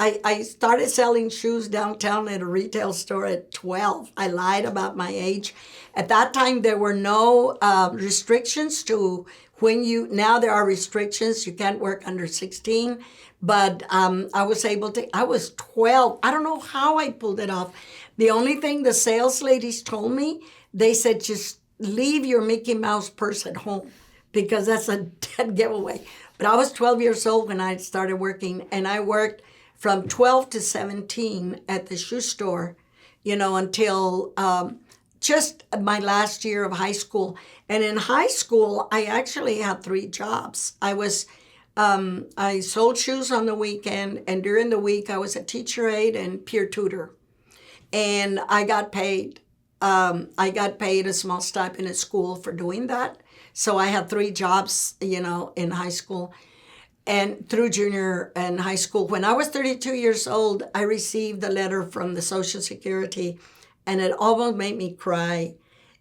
B: I started selling shoes downtown at a retail store at 12. I lied about my age. At that time, there were no restrictions to now there are restrictions. You can't work under 16. But I was 12. I don't know how I pulled it off. The only thing the sales ladies told me, they said, just leave your Mickey Mouse purse at home because that's a dead giveaway. But I was 12 years old when I started working, and I worked from 12 to 17 at the shoe store, until just my last year of high school. And in high school, I actually had 3 jobs. I sold shoes on the weekend, and during the week, I was a teacher aide and peer tutor. And I got paid. I got paid a small stipend at school for doing that. So I had 3 jobs, in high school and through junior and high school. When I was 32 years old, I received a letter from the Social Security, and it almost made me cry.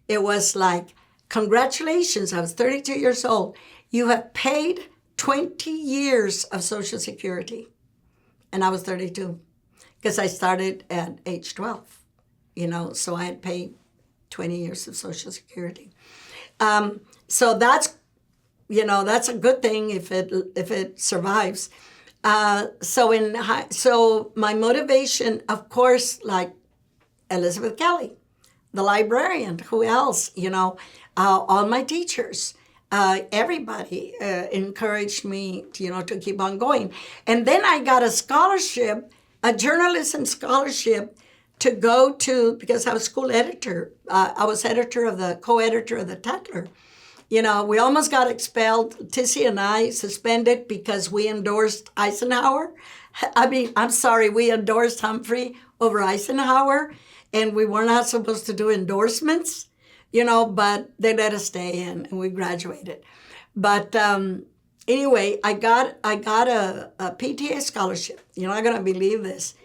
B: It was like, congratulations, I was 32 years old. You have paid 20 years of Social Security. And I was 32. because I started at age 12, so I had paid 20 years of Social Security. So that's a good thing if it survives. So my motivation, of course, like Elizabeth Kelly, the librarian, who else? All my teachers, everybody encouraged me, to keep on going. And then I got a scholarship, a journalism scholarship, to go to, because I was school editor. I was co-editor of the Tatler. We almost got expelled. Tissy and I suspended because we endorsed Eisenhower. I'm sorry, we endorsed Humphrey over Eisenhower, and we were not supposed to do endorsements, but they let us stay in, and we graduated. But anyway, I got a PTA scholarship. You're not going to believe this.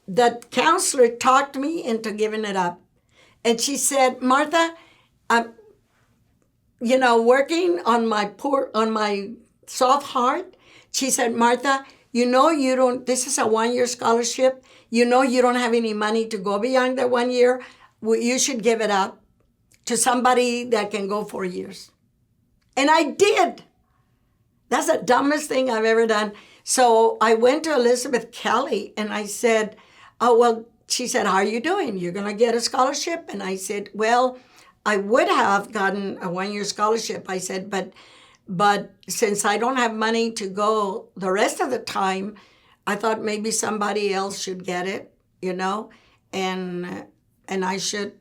B: The counselor talked me into giving it up. And she said, Martha, I'm, working on my soft heart. She said, Martha, this is a 1-year scholarship. You don't have any money to go beyond that 1 year. Well, you should give it up to somebody that can go 4 years. And I did. That's the dumbest thing I've ever done. So I went to Elizabeth Kelly and I said, oh, well, she said, how are you doing? You're going to get a scholarship? And I said, well, I would have gotten a 1-year scholarship. I said, but since I don't have money to go the rest of the time, I thought maybe somebody else should get it, and I should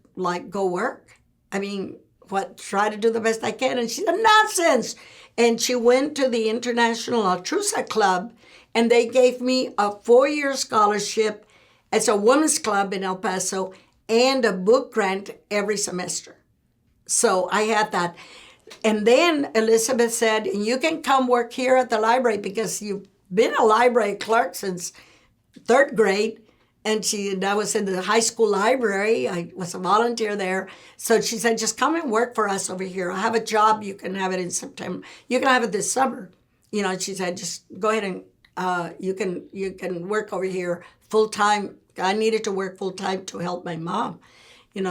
B: go work. Try to do the best I can. And she said, nonsense. And she went to the International Altrusa Club, and they gave me a 4-year scholarship. It's a women's club in El Paso, and a book grant every semester. So I had that. And then Elizabeth said, you can come work here at the library because you've been a library clerk since 3rd grade. And I was in the high school library. I was a volunteer there. So she said, just come and work for us over here. I have a job. You can have it in September. You can have it this summer. She said, just go ahead and you can work over here full time. I needed to work full time to help my mom.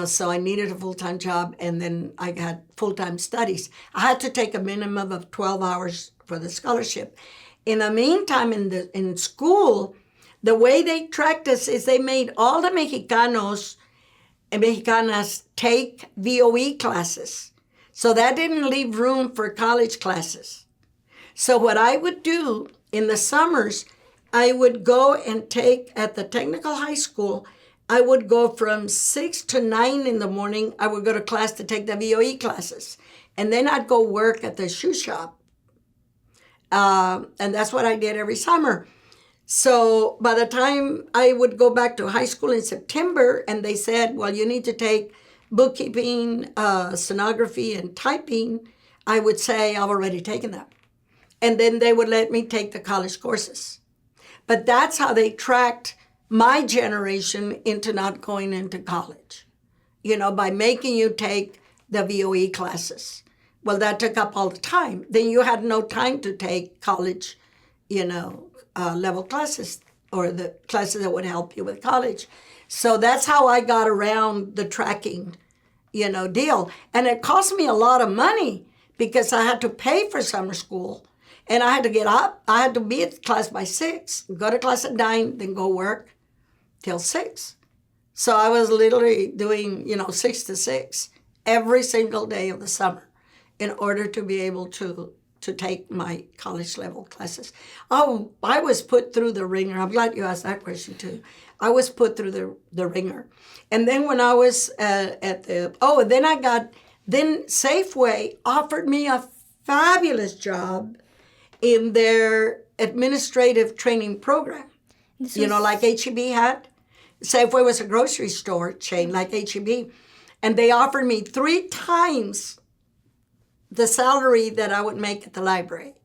B: So I needed a full-time job, and then I had full-time studies. I had to take a minimum of 12 hours for the scholarship. In the meantime, in school, the way they tracked us is they made all the Mexicanos and Mexicanas take VOE classes. So that didn't leave room for college classes. So what I would do in the summers, I would go and take at the technical high school, I would go from 6 to 9 in the morning. I would go to class to take the VOE classes. And then I'd go work at the shoe shop. And that's what I did every summer. So by the time I would go back to high school in September, and they said, well, you need to take bookkeeping, stenography, and typing, I would say, I've already taken that. And then they would let me take the college courses. But that's how they tracked my generation into not going into college, by making you take the VOE classes. Well, that took up all the time. Then you had no time to take college, level classes or the classes that would help you with college. So that's how I got around the tracking, deal. And it cost me a lot of money because I had to pay for summer school. And I had to get up. I had to be at class by 6, go to class at 9, then go work till 6. So I was literally doing, 6 to 6 every single day of the summer in order to be able to take my college level classes. Oh, I was put through the ringer. I'm glad you asked that question too. I was put through the ringer. And then when I was then Safeway offered me a fabulous job in their administrative training program. Like H-E-B had. Safeway was a grocery store chain like H-E-B. And they offered me 3 times the salary that I would make at the library,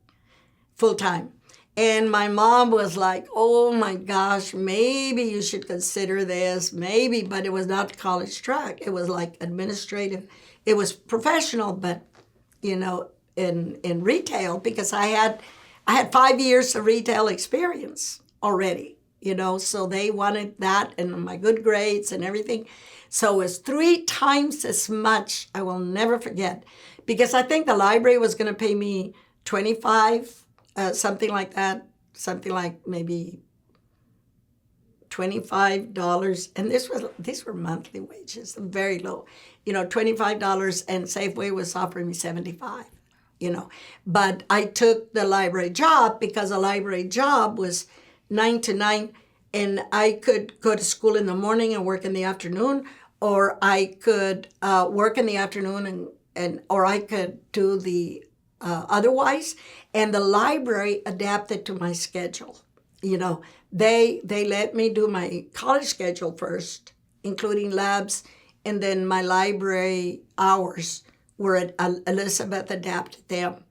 B: full time. And my mom was like, oh my gosh, maybe you should consider this, maybe, but it was not college track. It was like administrative. It was professional, but, in retail, because I had 5 years of retail experience already. so they wanted that and my good grades and everything. So it was 3 times as much. I will never forget, because I think the library was going to pay me 25, something like that, something like maybe $25, and these were monthly wages, very low, $25, and Safeway was offering me 75. But I took the library job because a library job was 9 to 9, and I could go to school in the morning and work in the afternoon, or I could work in the afternoon or I could do the otherwise. And the library adapted to my schedule. They let me do my college schedule first, including labs, and then my library hours were at Elizabeth adapted them,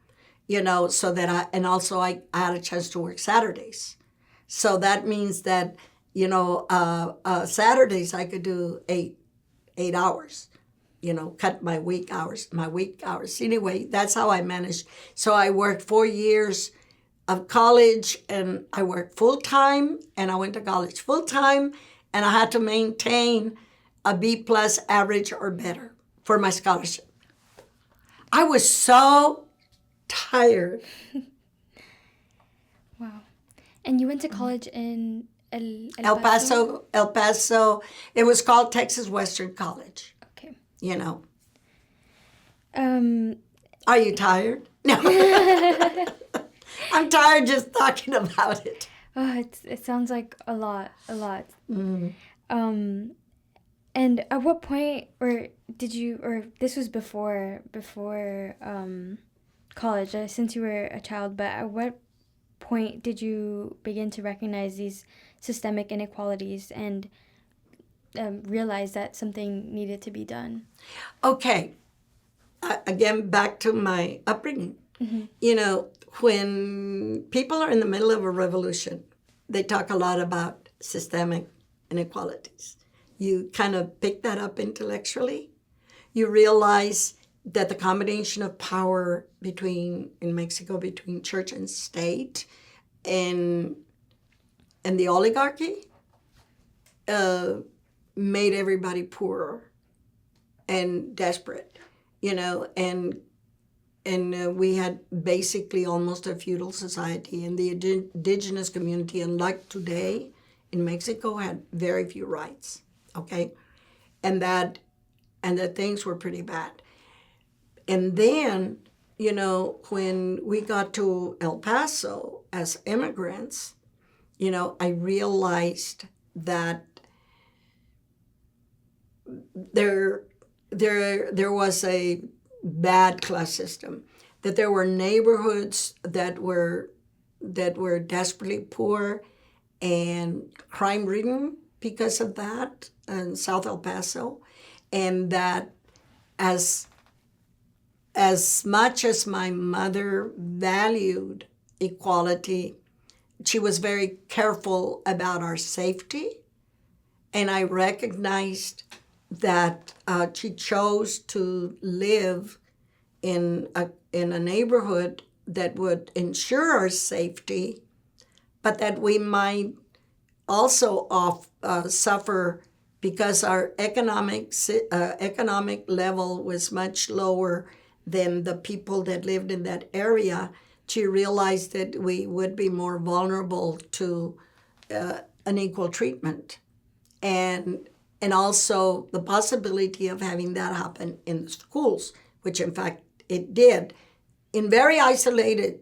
B: so that I had a chance to work Saturdays. So that means that, Saturdays I could do 8 hours, cut my week hours. Anyway, that's how I managed. So I worked 4 years of college, and I worked full-time, and I went to college full-time, and I had to maintain a B+ average or better for my scholarship. I was so tired.
A: Wow. And you went to college in
B: El Paso. It was called Texas Western College.
A: Okay.
B: Are you tired? No. I'm tired just talking about it.
A: Oh, it sounds like a lot.
B: Mm.
A: And at what point, or this was before college, since you were a child, but at what point did you begin to recognize these systemic inequalities and realize that something needed to be done?
B: Okay. Again, back to my upbringing. Mm-hmm. When people are in the middle of a revolution, they talk a lot about systemic inequalities. You kind of pick that up intellectually. You realize that the combination of power in Mexico between church and state and the oligarchy made everybody poorer and desperate, and we had basically almost a feudal society, and the indigenous community, unlike today in Mexico, had very few rights, okay? And that things were pretty bad. And then, when we got to El Paso as immigrants, I realized that there was a bad class system, that there were neighborhoods that were desperately poor and crime-ridden because of that in South El Paso, and that as much as my mother valued equality, she was very careful about our safety, and I recognized that she chose to live in a neighborhood that would ensure our safety, but that we might also suffer because our economic level was much lower than the people that lived in that area. She realized that we would be more vulnerable to unequal treatment, and also the possibility of having that happen in the schools, which in fact it did, in very isolated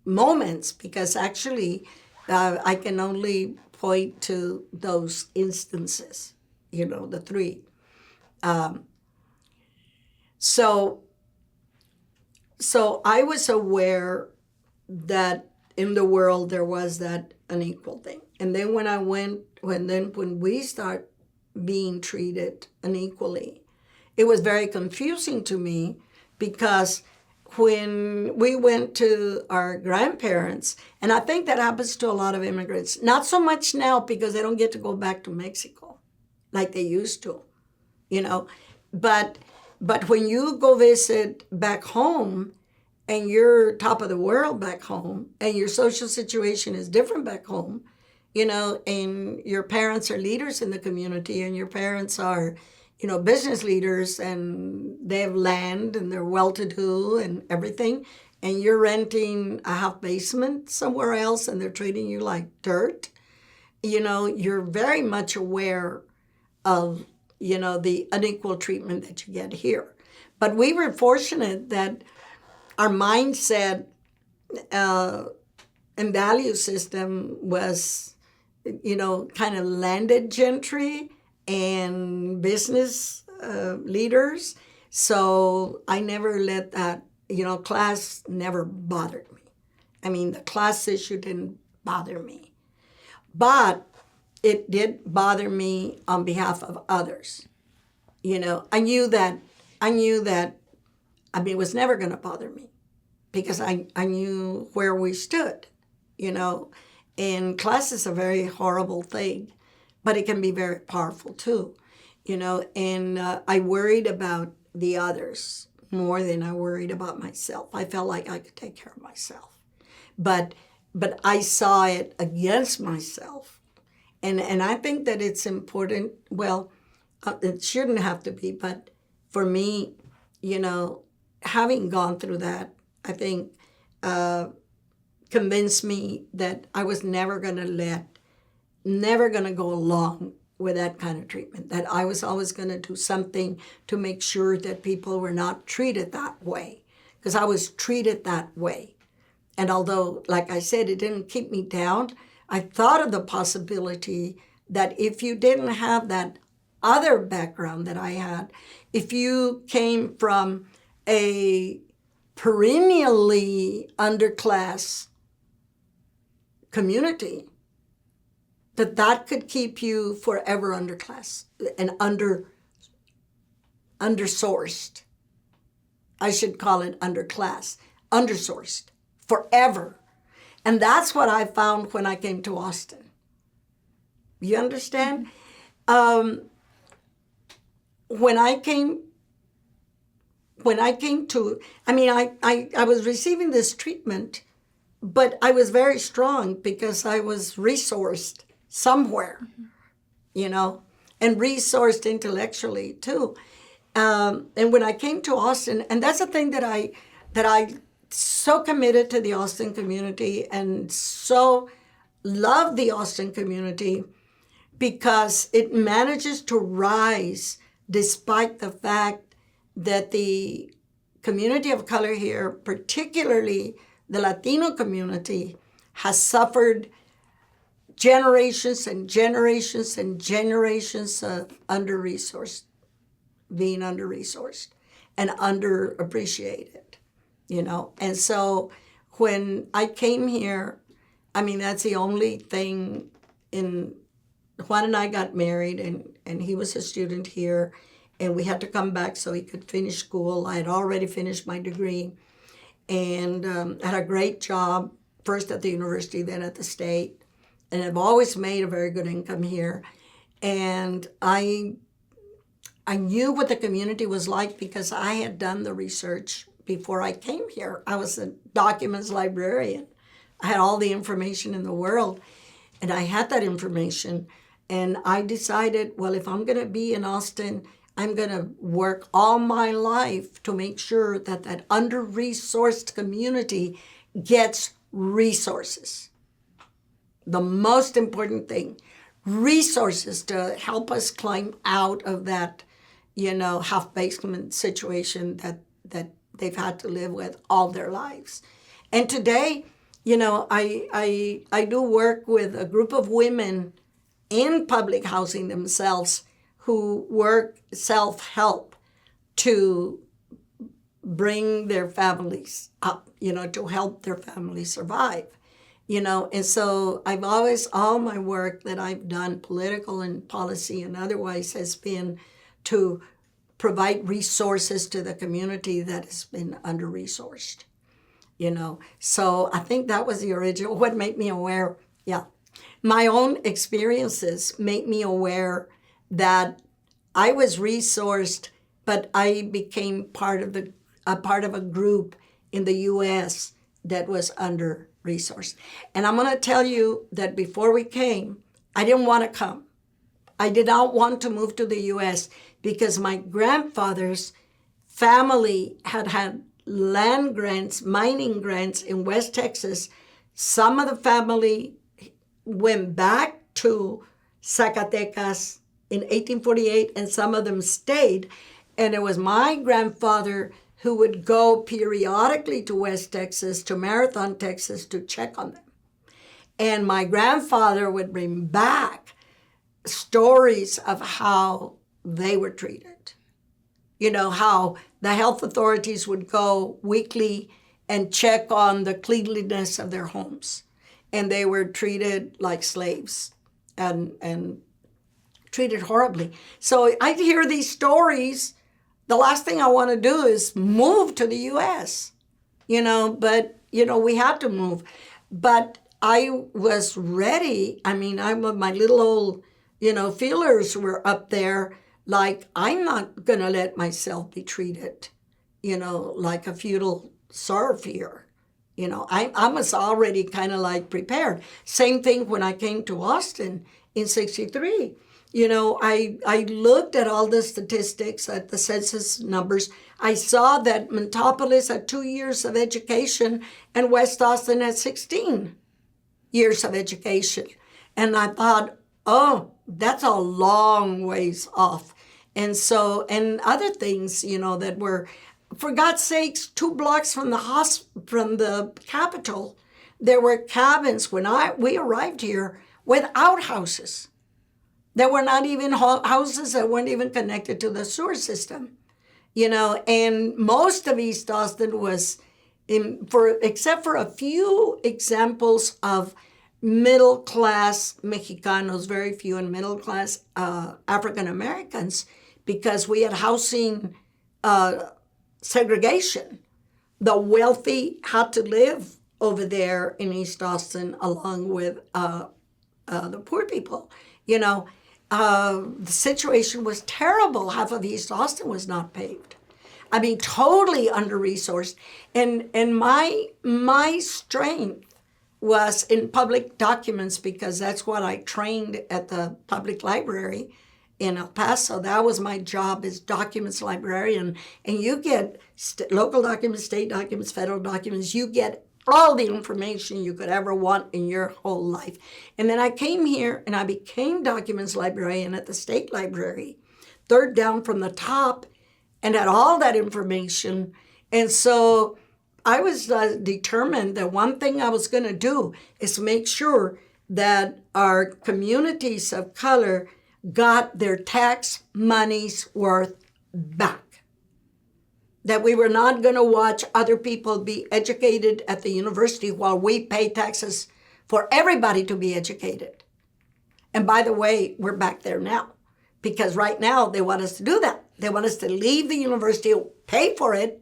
B: moments, because actually I can only point to those instances, the 3. So I was aware that in the world there was that unequal thing. And then when we start being treated unequally, it was very confusing to me, because when we went to our grandparents, and I think that happens to a lot of immigrants, not so much now because they don't get to go back to Mexico like they used to, but when you go visit back home and you're top of the world back home and your social situation is different back home, and your parents are leaders in the community, and your parents are, business leaders, and they have land and they're well-to-do and everything, and you're renting a half basement somewhere else and they're treating you like dirt, you're very much aware of, the unequal treatment that you get here. But we were fortunate that our mindset and value system was, kind of landed gentry and business leaders. So I never let that, class never bothered me. I mean, the class issue didn't bother me. But it did bother me on behalf of others. I knew that, it was never going to bother me because I knew where we stood, And class is a very horrible thing, but it can be very powerful too, And I worried about the others more than I worried about myself. I felt like I could take care of myself. But I saw it against myself. And I think that it's important, well, it shouldn't have to be, but for me, having gone through that, I think convinced me that I was never going to go along with that kind of treatment, that I was always going to do something to make sure that people were not treated that way, because I was treated that way. And although, like I said, it didn't keep me down, I thought of the possibility that if you didn't have that other background that I had, if you came from a perennially underclass community, that could keep you forever underclass and undersourced. I should call it underclass, undersourced, forever. And that's what I found when I came to Austin. You understand? When I came to, I was receiving this treatment, but I was very strong because I was resourced somewhere, and resourced intellectually too. And when I came to Austin, and that's the thing that I so committed to the Austin community and so love the Austin community, because it manages to rise despite the fact that the community of color here, particularly the Latino community, has suffered generations and generations and generations of being under-resourced and underappreciated, And so when I came here, that's the only thing Juan and I got married, and he was a student here, and we had to come back so he could finish school. I had already finished my degree, and had a great job, first at the university, then at the state, and I've always made a very good income here. And I knew what the community was like because I had done the research before I came here. I was a documents librarian. I had all the information in the world, and I had that information. And I decided, well, if I'm going to be in Austin, I'm going to work all my life to make sure that that under-resourced community gets resources. The most important thing, resources to help us climb out of that, half-basement situation that they've had to live with all their lives. And today, I do work with a group of women in public housing themselves who work self-help to bring their families up, to help their families survive, And so I've always, all my work that I've done, political and policy and otherwise, has been to provide resources to the community that has been under-resourced, So I think that was the original, what made me aware, yeah. My own experiences made me aware that I was resourced, but I became part of a group in the U.S. that was under resource. And I'm going to tell you that before we came, I didn't want to come. I did not want to move to the U.S. because my grandfather's family had land grants, mining grants in West Texas. Some of the family went back to Zacatecas in 1848, and some of them stayed. And it was my grandfather who would go periodically to West Texas, to Marathon, Texas, to check on them. And my grandfather would bring back stories of how they were treated. You know, how the health authorities would go weekly and check on the cleanliness of their homes. And they were treated like slaves and treated horribly. So I hear these stories. The last thing I want to do is move to the U.S., but, we had to move. But I was ready. I mean, my little old, feelers were up there. Like, I'm not going to let myself be treated, like a feudal serf here. I was already kind of like prepared. Same thing when I came to Austin in 63. I looked at all the statistics, at the census numbers. I saw that Montopolis had 2 years of education and West Austin had 16 years of education. And I thought, oh, that's a long ways off. And so, and other things, that were, for God's sakes, 2 blocks from the Capitol, there were cabins when we arrived here with outhouses. There were not even houses that weren't even connected to the sewer system, and most of East Austin was, except for a few examples of middle-class Mexicanos, very few, and middle-class African Americans, because we had housing segregation. The wealthy had to live over there in East Austin along with the poor people. The situation was terrible. Half of East Austin was not paved. I mean, totally under-resourced. And my strength was in public documents, because that's what I trained at the public library in El Paso. That was my job, as documents librarian. And you get local documents, state documents, federal documents. You get all the information you could ever want in your whole life. And then I came here and I became documents librarian at the state library, third down from the top, and had all that information. And so I was determined that one thing I was going to do is make sure that our communities of color got their tax money's worth back. That we were not going to watch other people be educated at the university while we pay taxes for everybody to be educated. And by the way, we're back there now, because right now they want us to do that. They want us to leave the university, pay for it,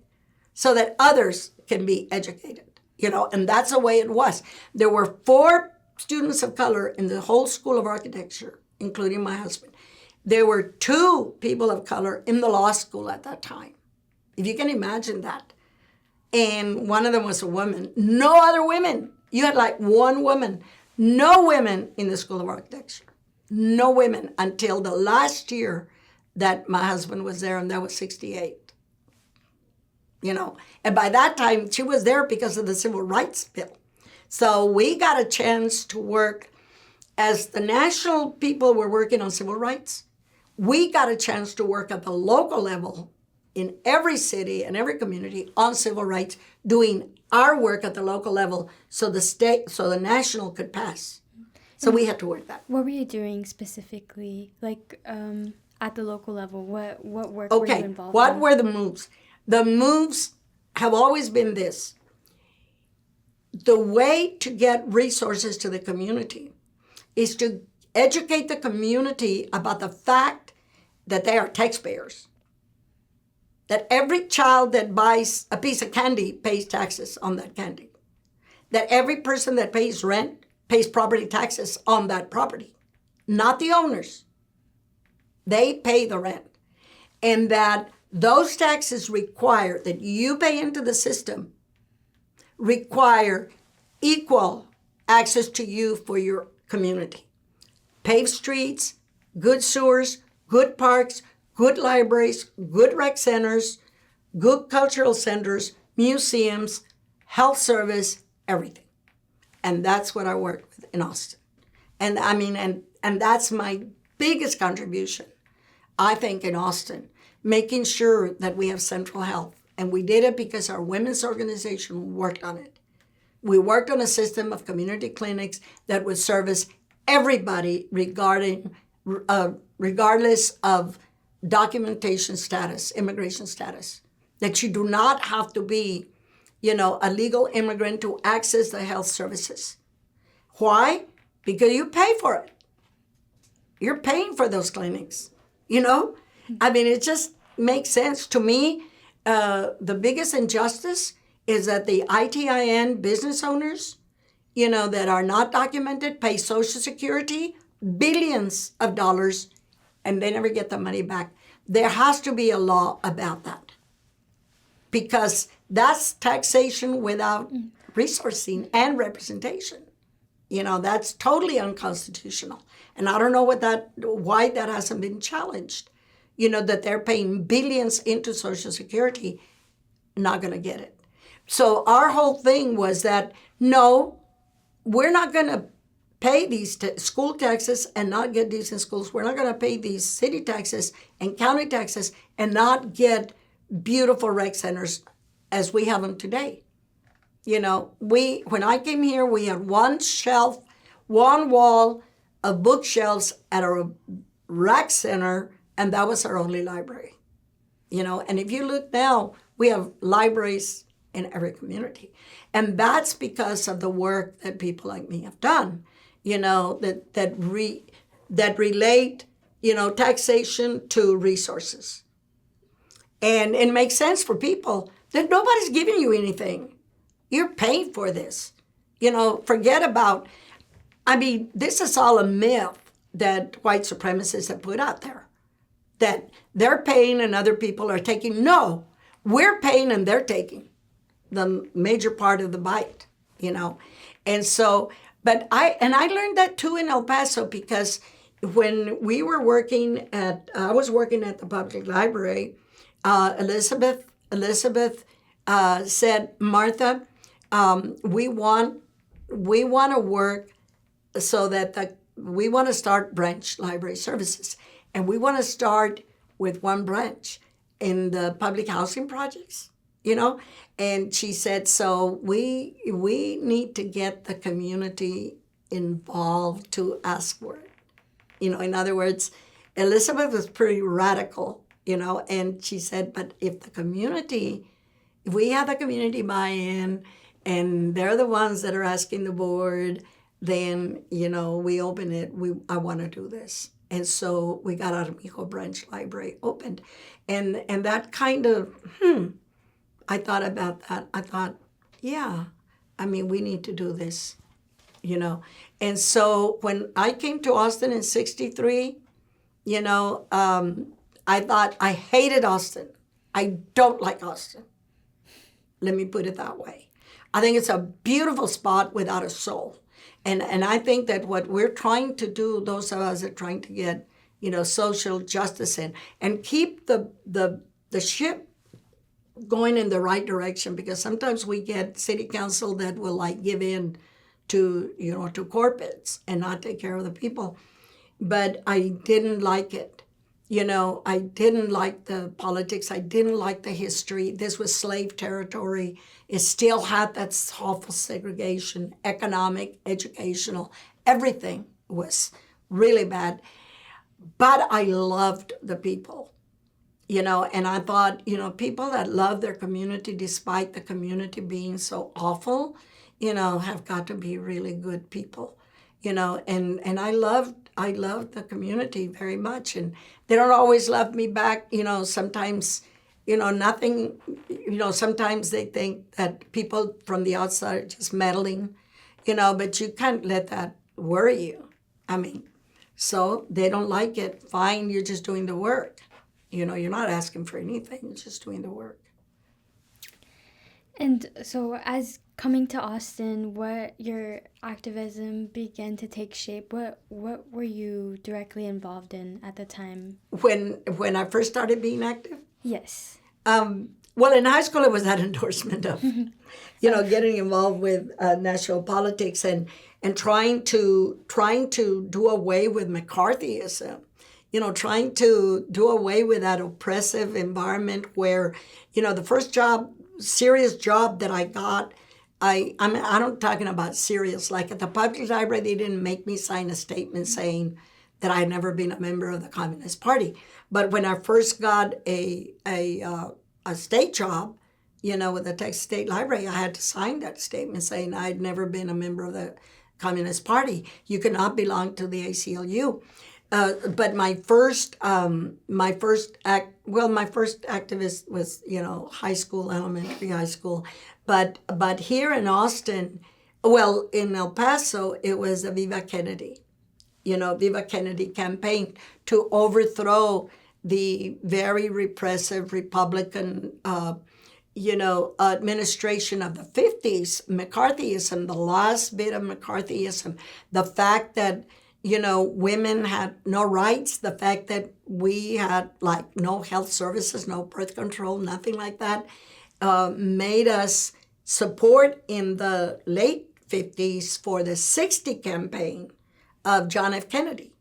B: so that others can be educated, and that's the way it was. There were 4 students of color in the whole School of Architecture, including my husband. There were 2 people of color in the law school at that time, if you can imagine that. And one of them was a woman. No other women. You had like 1 woman. No women in the School of Architecture. No women until the last year that my husband was there, and that was 68. And by that time, she was there because of the Civil Rights Bill. So we got a chance to work, as the national people were working on civil rights, we got a chance to work at the local level in every city and every community on civil rights, doing our work at the local level so the national could pass. So we had to work that.
A: What were you doing specifically, like at the local level? What work were you involved in?
B: What were the moves? The moves have always been this. The way to get resources to the community is to educate the community about the fact that they are taxpayers. That every child that buys a piece of candy pays taxes on that candy. That every person that pays rent pays property taxes on that property. Not the owners. They pay the rent. And that those taxes require that you pay into the system, require equal access to you for your community. Paved streets, good sewers, good parks, good libraries, good rec centers, good cultural centers, museums, health service, everything. And that's what I work with in Austin. And I mean, and that's my biggest contribution, I think, in Austin, making sure that we have central health. And we did it because our women's organization worked on it. We worked on a system of community clinics that would service everybody regardless of documentation status, immigration status. That you do not have to be, a legal immigrant to access the health services. Why? Because you pay for it. You're paying for those clinics, I mean, it just makes sense. To me, the biggest injustice is that the ITIN business owners, that are not documented, pay Social Security billions of dollars, and they never get the money back. There has to be a law about that, because that's taxation without resourcing and representation. That's totally unconstitutional. And I don't know why that hasn't been challenged. That they're paying billions into Social Security, not going to get it. So our whole thing was that, no, we're not going to pay these school taxes and not get decent schools. We're not going to pay these city taxes and county taxes and not get beautiful rec centers as we have them today. When I came here, we had one wall of bookshelves at our rec center, and that was our only library. And if you look now, we have libraries in every community. And that's because of the work that people like me have done, that relate, taxation to resources. And it makes sense for people that nobody's giving you anything. You're paying for this. Forget about, this is all a myth that white supremacists have put out there, that they're paying and other people are taking. No, we're paying and they're taking the major part of the bite, And so, I learned that too in El Paso, because when we were I was working at the public library, Elizabeth said, Martha, we want to work so that we want to start branch library services. And we want to start with one branch in the public housing projects, And she said, so we need to get the community involved to ask for it. In other words, Elizabeth was pretty radical, and she said, but if we have the community buy-in and they're the ones that are asking the board, then, we open it. I want to do this. And so we got Armijo Branch Library opened. And that kind of, I thought about that. I thought, yeah, we need to do this, And so when I came to Austin in 1963, I thought I hated Austin. I don't like Austin. Let me put it that way. I think it's a beautiful spot without a soul. And I think that what we're trying to do, those of us that are trying to get, social justice in and keep the ship going in the right direction, because sometimes we get city council that will give in to, to corporates and not take care of the people. But I didn't like it. I didn't like the politics. I didn't like the history. This was slave territory. It still had that awful segregation, economic, educational, everything was really bad. But I loved the people, and I thought, people that love their community despite the community being so awful, have got to be really good people, and I loved the community very much, and they don't always love me back, sometimes, nothing, sometimes they think that people from the outside are just meddling, but you can't let that worry you. So they don't like it, fine, you're just doing the work. You're not asking for anything, you're just doing the work.
A: And so as coming to Austin, what your activism began to take shape? What were you directly involved in at the time?
B: When I first started being active,
A: Yes.
B: well, in high school, it was that endorsement of, getting involved with national politics and trying to do away with McCarthyism. Trying to do away with that oppressive environment where, the first serious job that I got, I'm talking about serious. Like at the public library, they didn't make me sign a statement saying that I had never been a member of the Communist Party. But when I first got a state job, with the Texas State Library, I had to sign that statement saying I had never been a member of the Communist Party. You cannot belong to the ACLU. But my first activist was high school, elementary, high school, but here in Austin, well, in El Paso, it was a Viva Kennedy, Viva Kennedy campaign to overthrow the very repressive Republican, administration of the 50s, McCarthyism, the last bit of McCarthyism, the fact that women had no rights, the fact that we had no health services, no birth control, nothing like that, made us support in the late 50s for the 60 campaign of John F. Kennedy.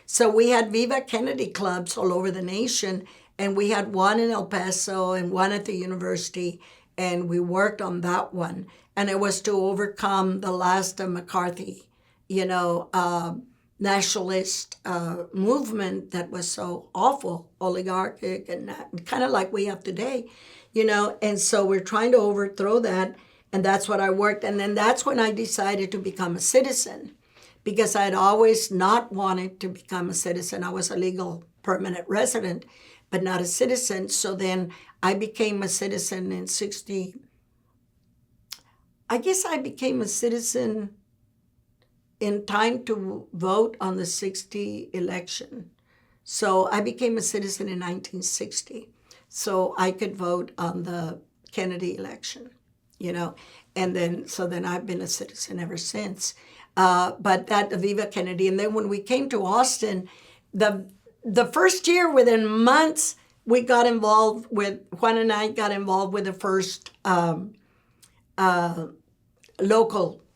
B: So we had Viva Kennedy clubs all over the nation, and we had one in El Paso and one at the university, and we worked on that one. And it was to overcome the last of McCarthy, nationalist movement that was so awful, oligarchic, and kind of like we have today, And so we're trying to overthrow that, and that's what I worked. And then that's when I decided to become a citizen, because I had always not wanted to become a citizen. I was a legal permanent resident, but not a citizen. So then I became a citizen in 60. I guess I became a citizen in time to vote on the 60 election. So I became a citizen in 1960. So I could vote on the Kennedy election, and then I've been a citizen ever since. But that Viva Kennedy. And then when we came to Austin, the first year, within months, Juan and I got involved with the first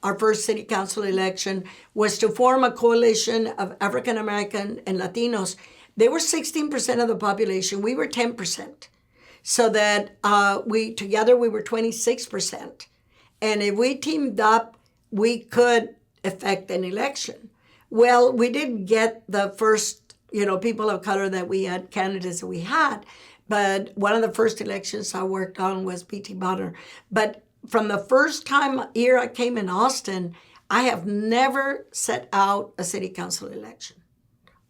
B: our first city council election was to form a coalition of African American and Latinos. They were 16% of the population. We were 10%. So that we were 26%. And if we teamed up, we could affect an election. Well, we didn't get the first, people of color that we had, candidates that we had. But one of the first elections I worked on was P.T. Bonner. But from the first year I came in Austin, I have never set out a city council election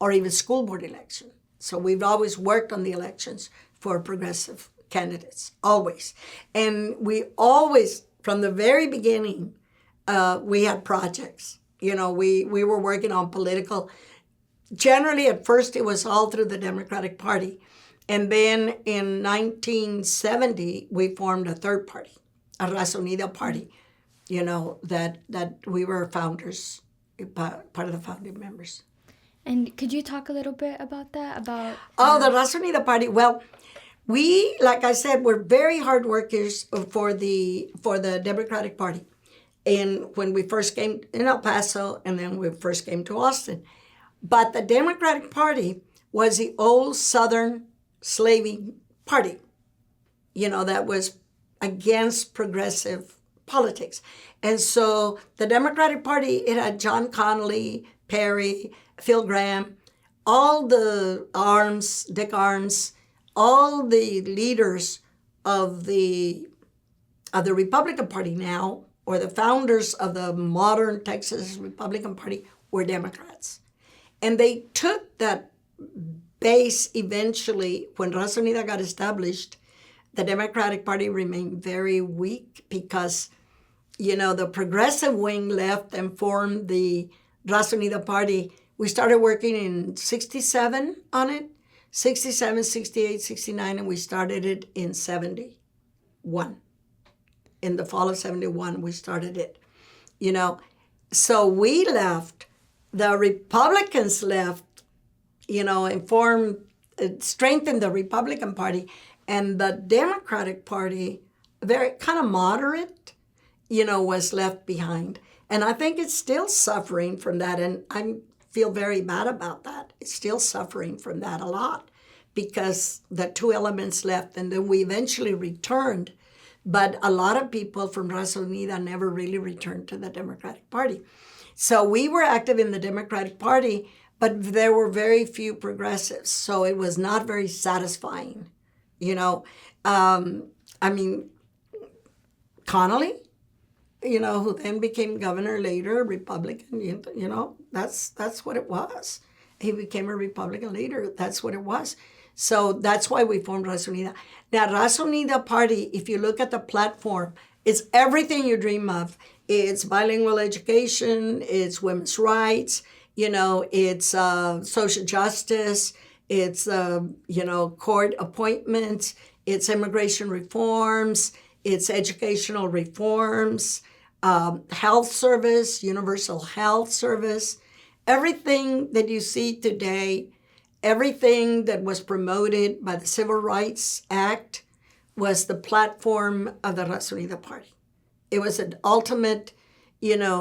B: or even school board election. So we've always worked on the elections for progressive candidates, always. And we always, from the very beginning, we had projects. We were working on political. Generally, at first, it was all through the Democratic Party. And then in 1970, we formed a third party, a Raza Unida party, that we were founders, part of the founding members.
A: And could you talk a little bit about that?
B: The Raza Unida party. Well, we, like I said, were very hard workers for the Democratic Party. And when we first came in El Paso, and then we first came to Austin. But the Democratic Party was the old Southern slaving party, that was against progressive politics. And so the Democratic Party, it had John Connally, Perry, Phil Graham, all the Dick Arms, all the leaders of the Republican Party now, or the founders of the modern Texas Republican Party, were Democrats. And they took that base eventually. When Raza Unida got established, the Democratic Party remained very weak because, the progressive wing left and formed the Raza Unida Party. We started working in 67 on it, 67, 68, 69, and we started it in 71. in the fall of 71, we started it, you know. So we left, the Republicans left, and strengthened the Republican Party, and the Democratic Party, very kind of moderate, was left behind. And I think it's still suffering from that, and I feel very bad about that. It's still suffering from that a lot because the two elements left, and then we eventually returned. But a lot of people from Raza Unida never really returned to the Democratic Party. So we were active in the Democratic Party, but there were very few progressives. So it was not very satisfying. Connolly, who then became governor later, Republican, that's what it was. He became a Republican leader. That's what it was. So that's why we formed Raza Unida. Now, Raza Unida Party, if you look at the platform, it's everything you dream of. It's bilingual education, it's women's rights, it's social justice, it's, court appointments, it's immigration reforms, it's educational reforms, health service, universal health service. Everything that you see today, everything that was promoted by the Civil Rights Act was the platform of the Raza Unida Party. It was an ultimate,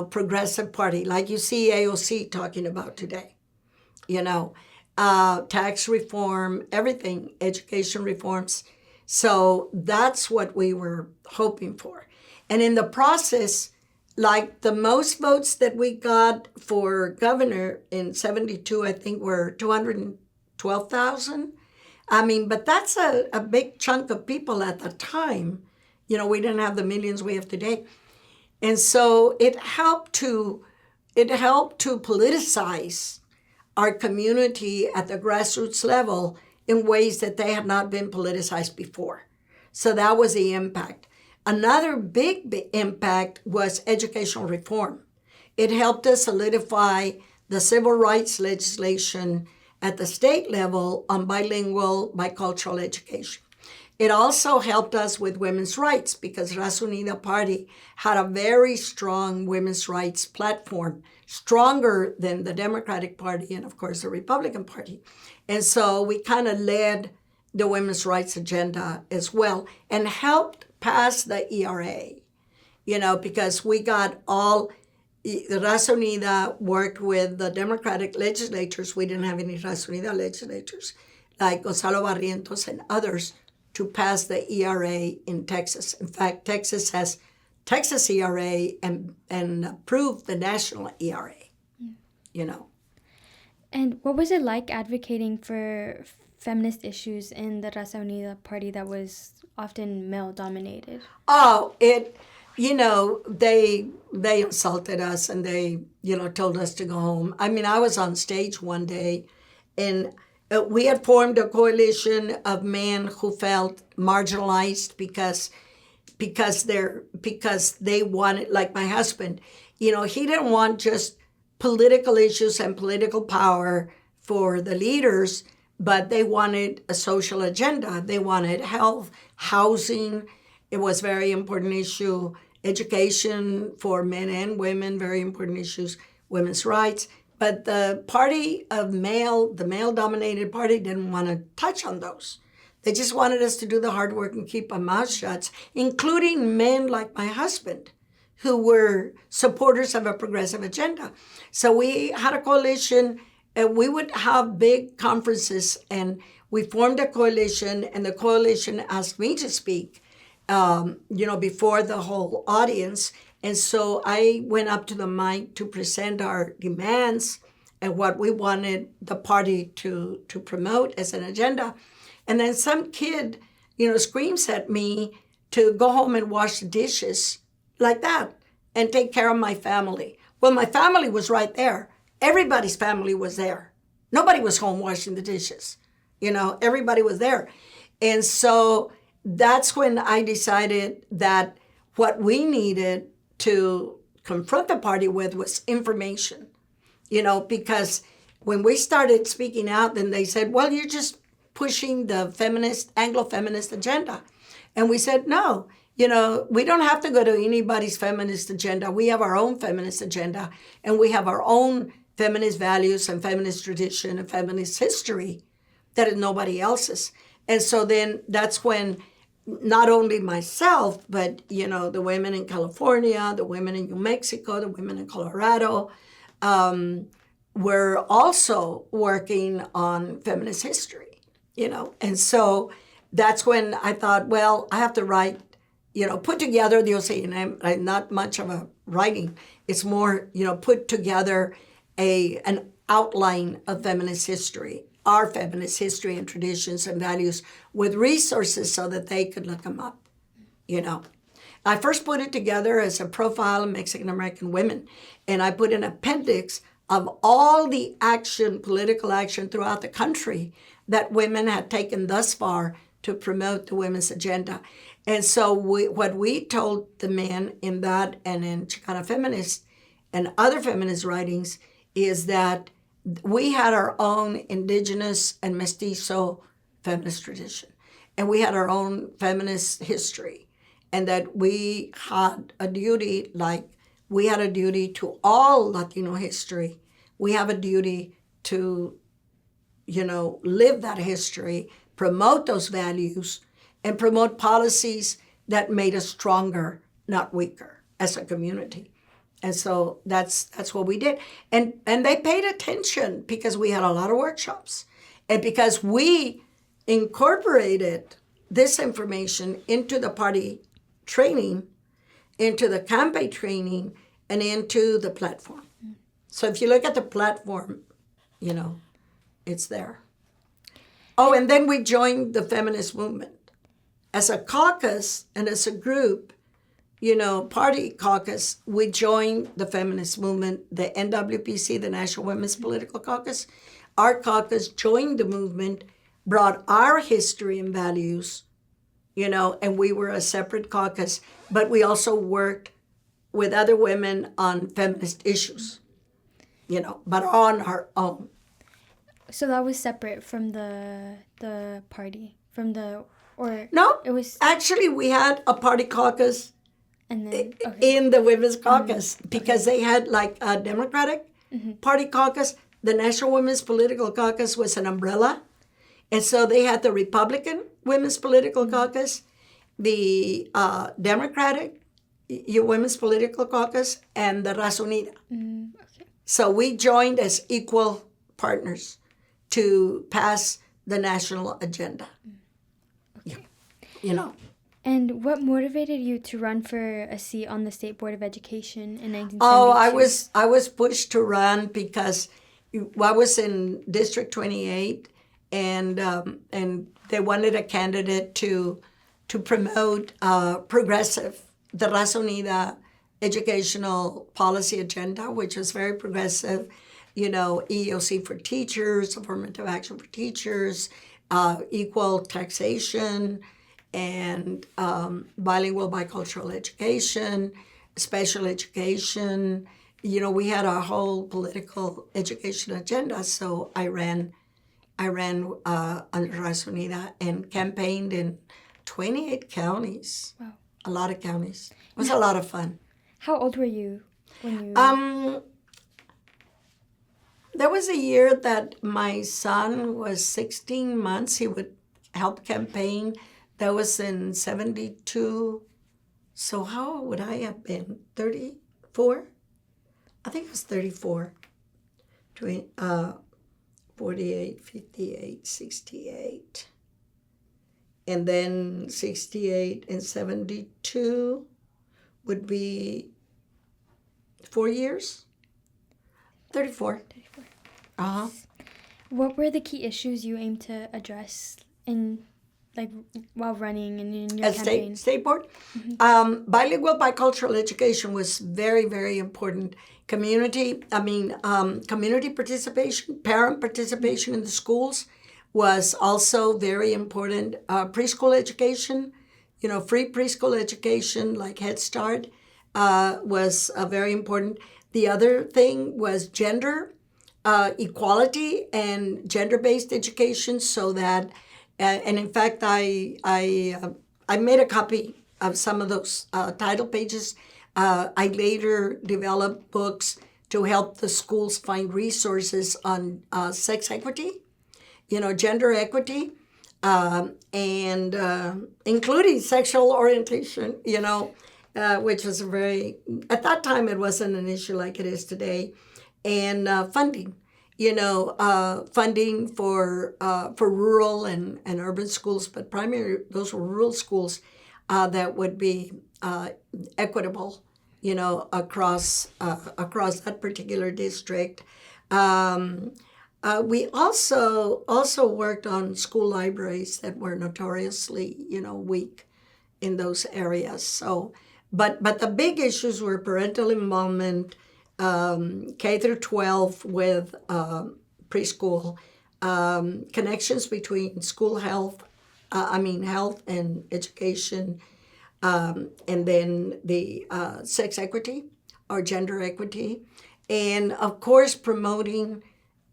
B: progressive party, like you see AOC talking about today. Tax reform, everything, education reforms. So that's what we were hoping for. And in the process, like the most votes that we got for governor in 72, I think were 212,000. But that's a big chunk of people at the time. We didn't have the millions we have today. And so it helped to politicize our community at the grassroots level in ways that they had not been politicized before. So that was the impact. Another big impact was educational reform. It helped us solidify the civil rights legislation at the state level on bilingual, bicultural education. It also helped us with women's rights because Raza Unida Party had a very strong women's rights platform, stronger than the Democratic Party and, of course, the Republican Party. And so we kind of led the women's rights agenda as well and helped pass the ERA, because we got the Raza Unida worked with the Democratic legislators. We didn't have any Raza Unida legislators, like Gonzalo Barrientos and others, to pass the ERA in Texas. In fact, Texas has Texas ERA and approved the national ERA,
A: And what was it like advocating for feminist issues in the Raza Unida Party that was often male-dominated?
B: Oh, they insulted us and they, told us to go home. I was on stage one day and we had formed a coalition of men who felt marginalized because they wanted, like my husband, he didn't want just political issues and political power for the leaders, but they wanted a social agenda. They wanted health, housing. It was a very important issue. Education for men and women, very important issues. Women's rights. But the male-dominated party didn't want to touch on those. They just wanted us to do the hard work and keep our mouths shut, including men like my husband, who were supporters of a progressive agenda. So we had a coalition, and we would have big conferences, and we formed a coalition, and the coalition asked me to speak, before the whole audience. And so I went up to the mic to present our demands and what we wanted the party to promote as an agenda. And then some kid, screams at me to go home and wash the dishes like that and take care of my family. Well, my family was right there. Everybody's family was there. Nobody was home washing the dishes. Everybody was there. And so that's when I decided that what we needed to confront the party with was information, because when we started speaking out, then they said, well, you're just pushing the Anglo-feminist agenda. And we said, no, We don't have to go to anybody's feminist agenda. We have our own feminist agenda, and we have our own feminist values and feminist tradition and feminist history that is nobody else's. And so then that's when not only myself, but, the women in California, the women in New Mexico, the women in Colorado, were also working on feminist history, And so that's when I thought, well, I have to write, put together, they'll say, and I'm not much of a writing. It's more, put together an outline of feminist history, our feminist history and traditions and values with resources so that they could look them up, I first put it together as a profile of Mexican American women, and I put an appendix of all the political action throughout the country that women had taken thus far to promote the women's agenda. And so what we told the men in that and in Chicana Feminist and other feminist writings is that we had our own indigenous and mestizo feminist tradition. And we had our own feminist history. And that we had a duty, we had a duty to all Latino history. We have a duty to, live that history, promote those values, and promote policies that made us stronger, not weaker, as a community. And so that's what we did. And they paid attention because we had a lot of workshops. And because we incorporated this information into the party training, into the campaign training, and into the platform. So if you look at the platform, it's there. Oh, and then we joined the feminist movement. As a caucus and as a group, party caucus, we joined the feminist movement, the NWPC, the National Women's Political Caucus. Our caucus joined the movement, brought our history and values, and we were a separate caucus, but we also worked with other women on feminist issues, but on our own.
A: So that was separate from the party,
B: No,
A: it was
B: actually we had a party caucus
A: and then
B: in the women's caucus because they had a Democratic party caucus. The National Women's Political Caucus was an umbrella. And so they had the Republican Women's Political Caucus, the Democratic Women's Political Caucus, and the Raza Unida.
A: Okay.
B: So we joined as equal partners to pass the national agenda.
A: Okay.
B: And
A: what motivated you to run for a seat on the State Board of Education in 1972?
B: Oh, I was pushed to run because I was in District 28, and they wanted a candidate to promote progressive, the Raza Unida educational policy agenda, which was very progressive. EEOC for teachers, affirmative action for teachers, equal taxation, and bilingual bicultural education, special education. We had a whole political education agenda. So I ran under Raza Unida and campaigned in 28 counties.
A: Wow.
B: A lot of counties. It was a lot of fun.
A: How old were you when you...
B: There was a year that my son was 16 months. He would help campaign. That was in 72. So how old would I have been? 34? I think it was 34. 48, 58, 68. And then 68 and 72 would be 4 years. 34. Uh-huh.
A: What were the key issues you aimed to address while running and in your campaign?
B: State board? Mm-hmm. Bilingual bicultural education was very, very important. Community participation, parent participation in the schools was also very important. Preschool education, free preschool education like Head Start was very important. The other thing was gender equality and gender-based education, so that, and in fact, I made a copy of some of those title pages. I later developed books to help the schools find resources on sex equity, gender equity, and including sexual orientation, which was at that time, it wasn't an issue like it is today, and funding. Funding for rural and urban schools, but primarily those were rural schools that would be equitable, across that particular district. We also worked on school libraries that were notoriously, weak in those areas. So, but the big issues were parental involvement, K through 12 with preschool, connections between school health, health and education, and then the sex equity or gender equity, and of course promoting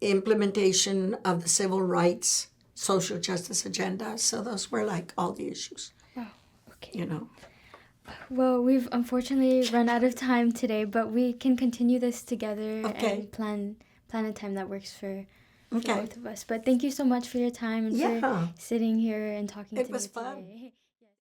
B: implementation of the civil rights, social justice agenda. So those were like all the issues.
A: Wow. Okay. Well, we've unfortunately run out of time today, but we can continue this together and plan a time that works for both of us. But thank you so much for your time and for sitting here and talking to me today.
B: It was fun.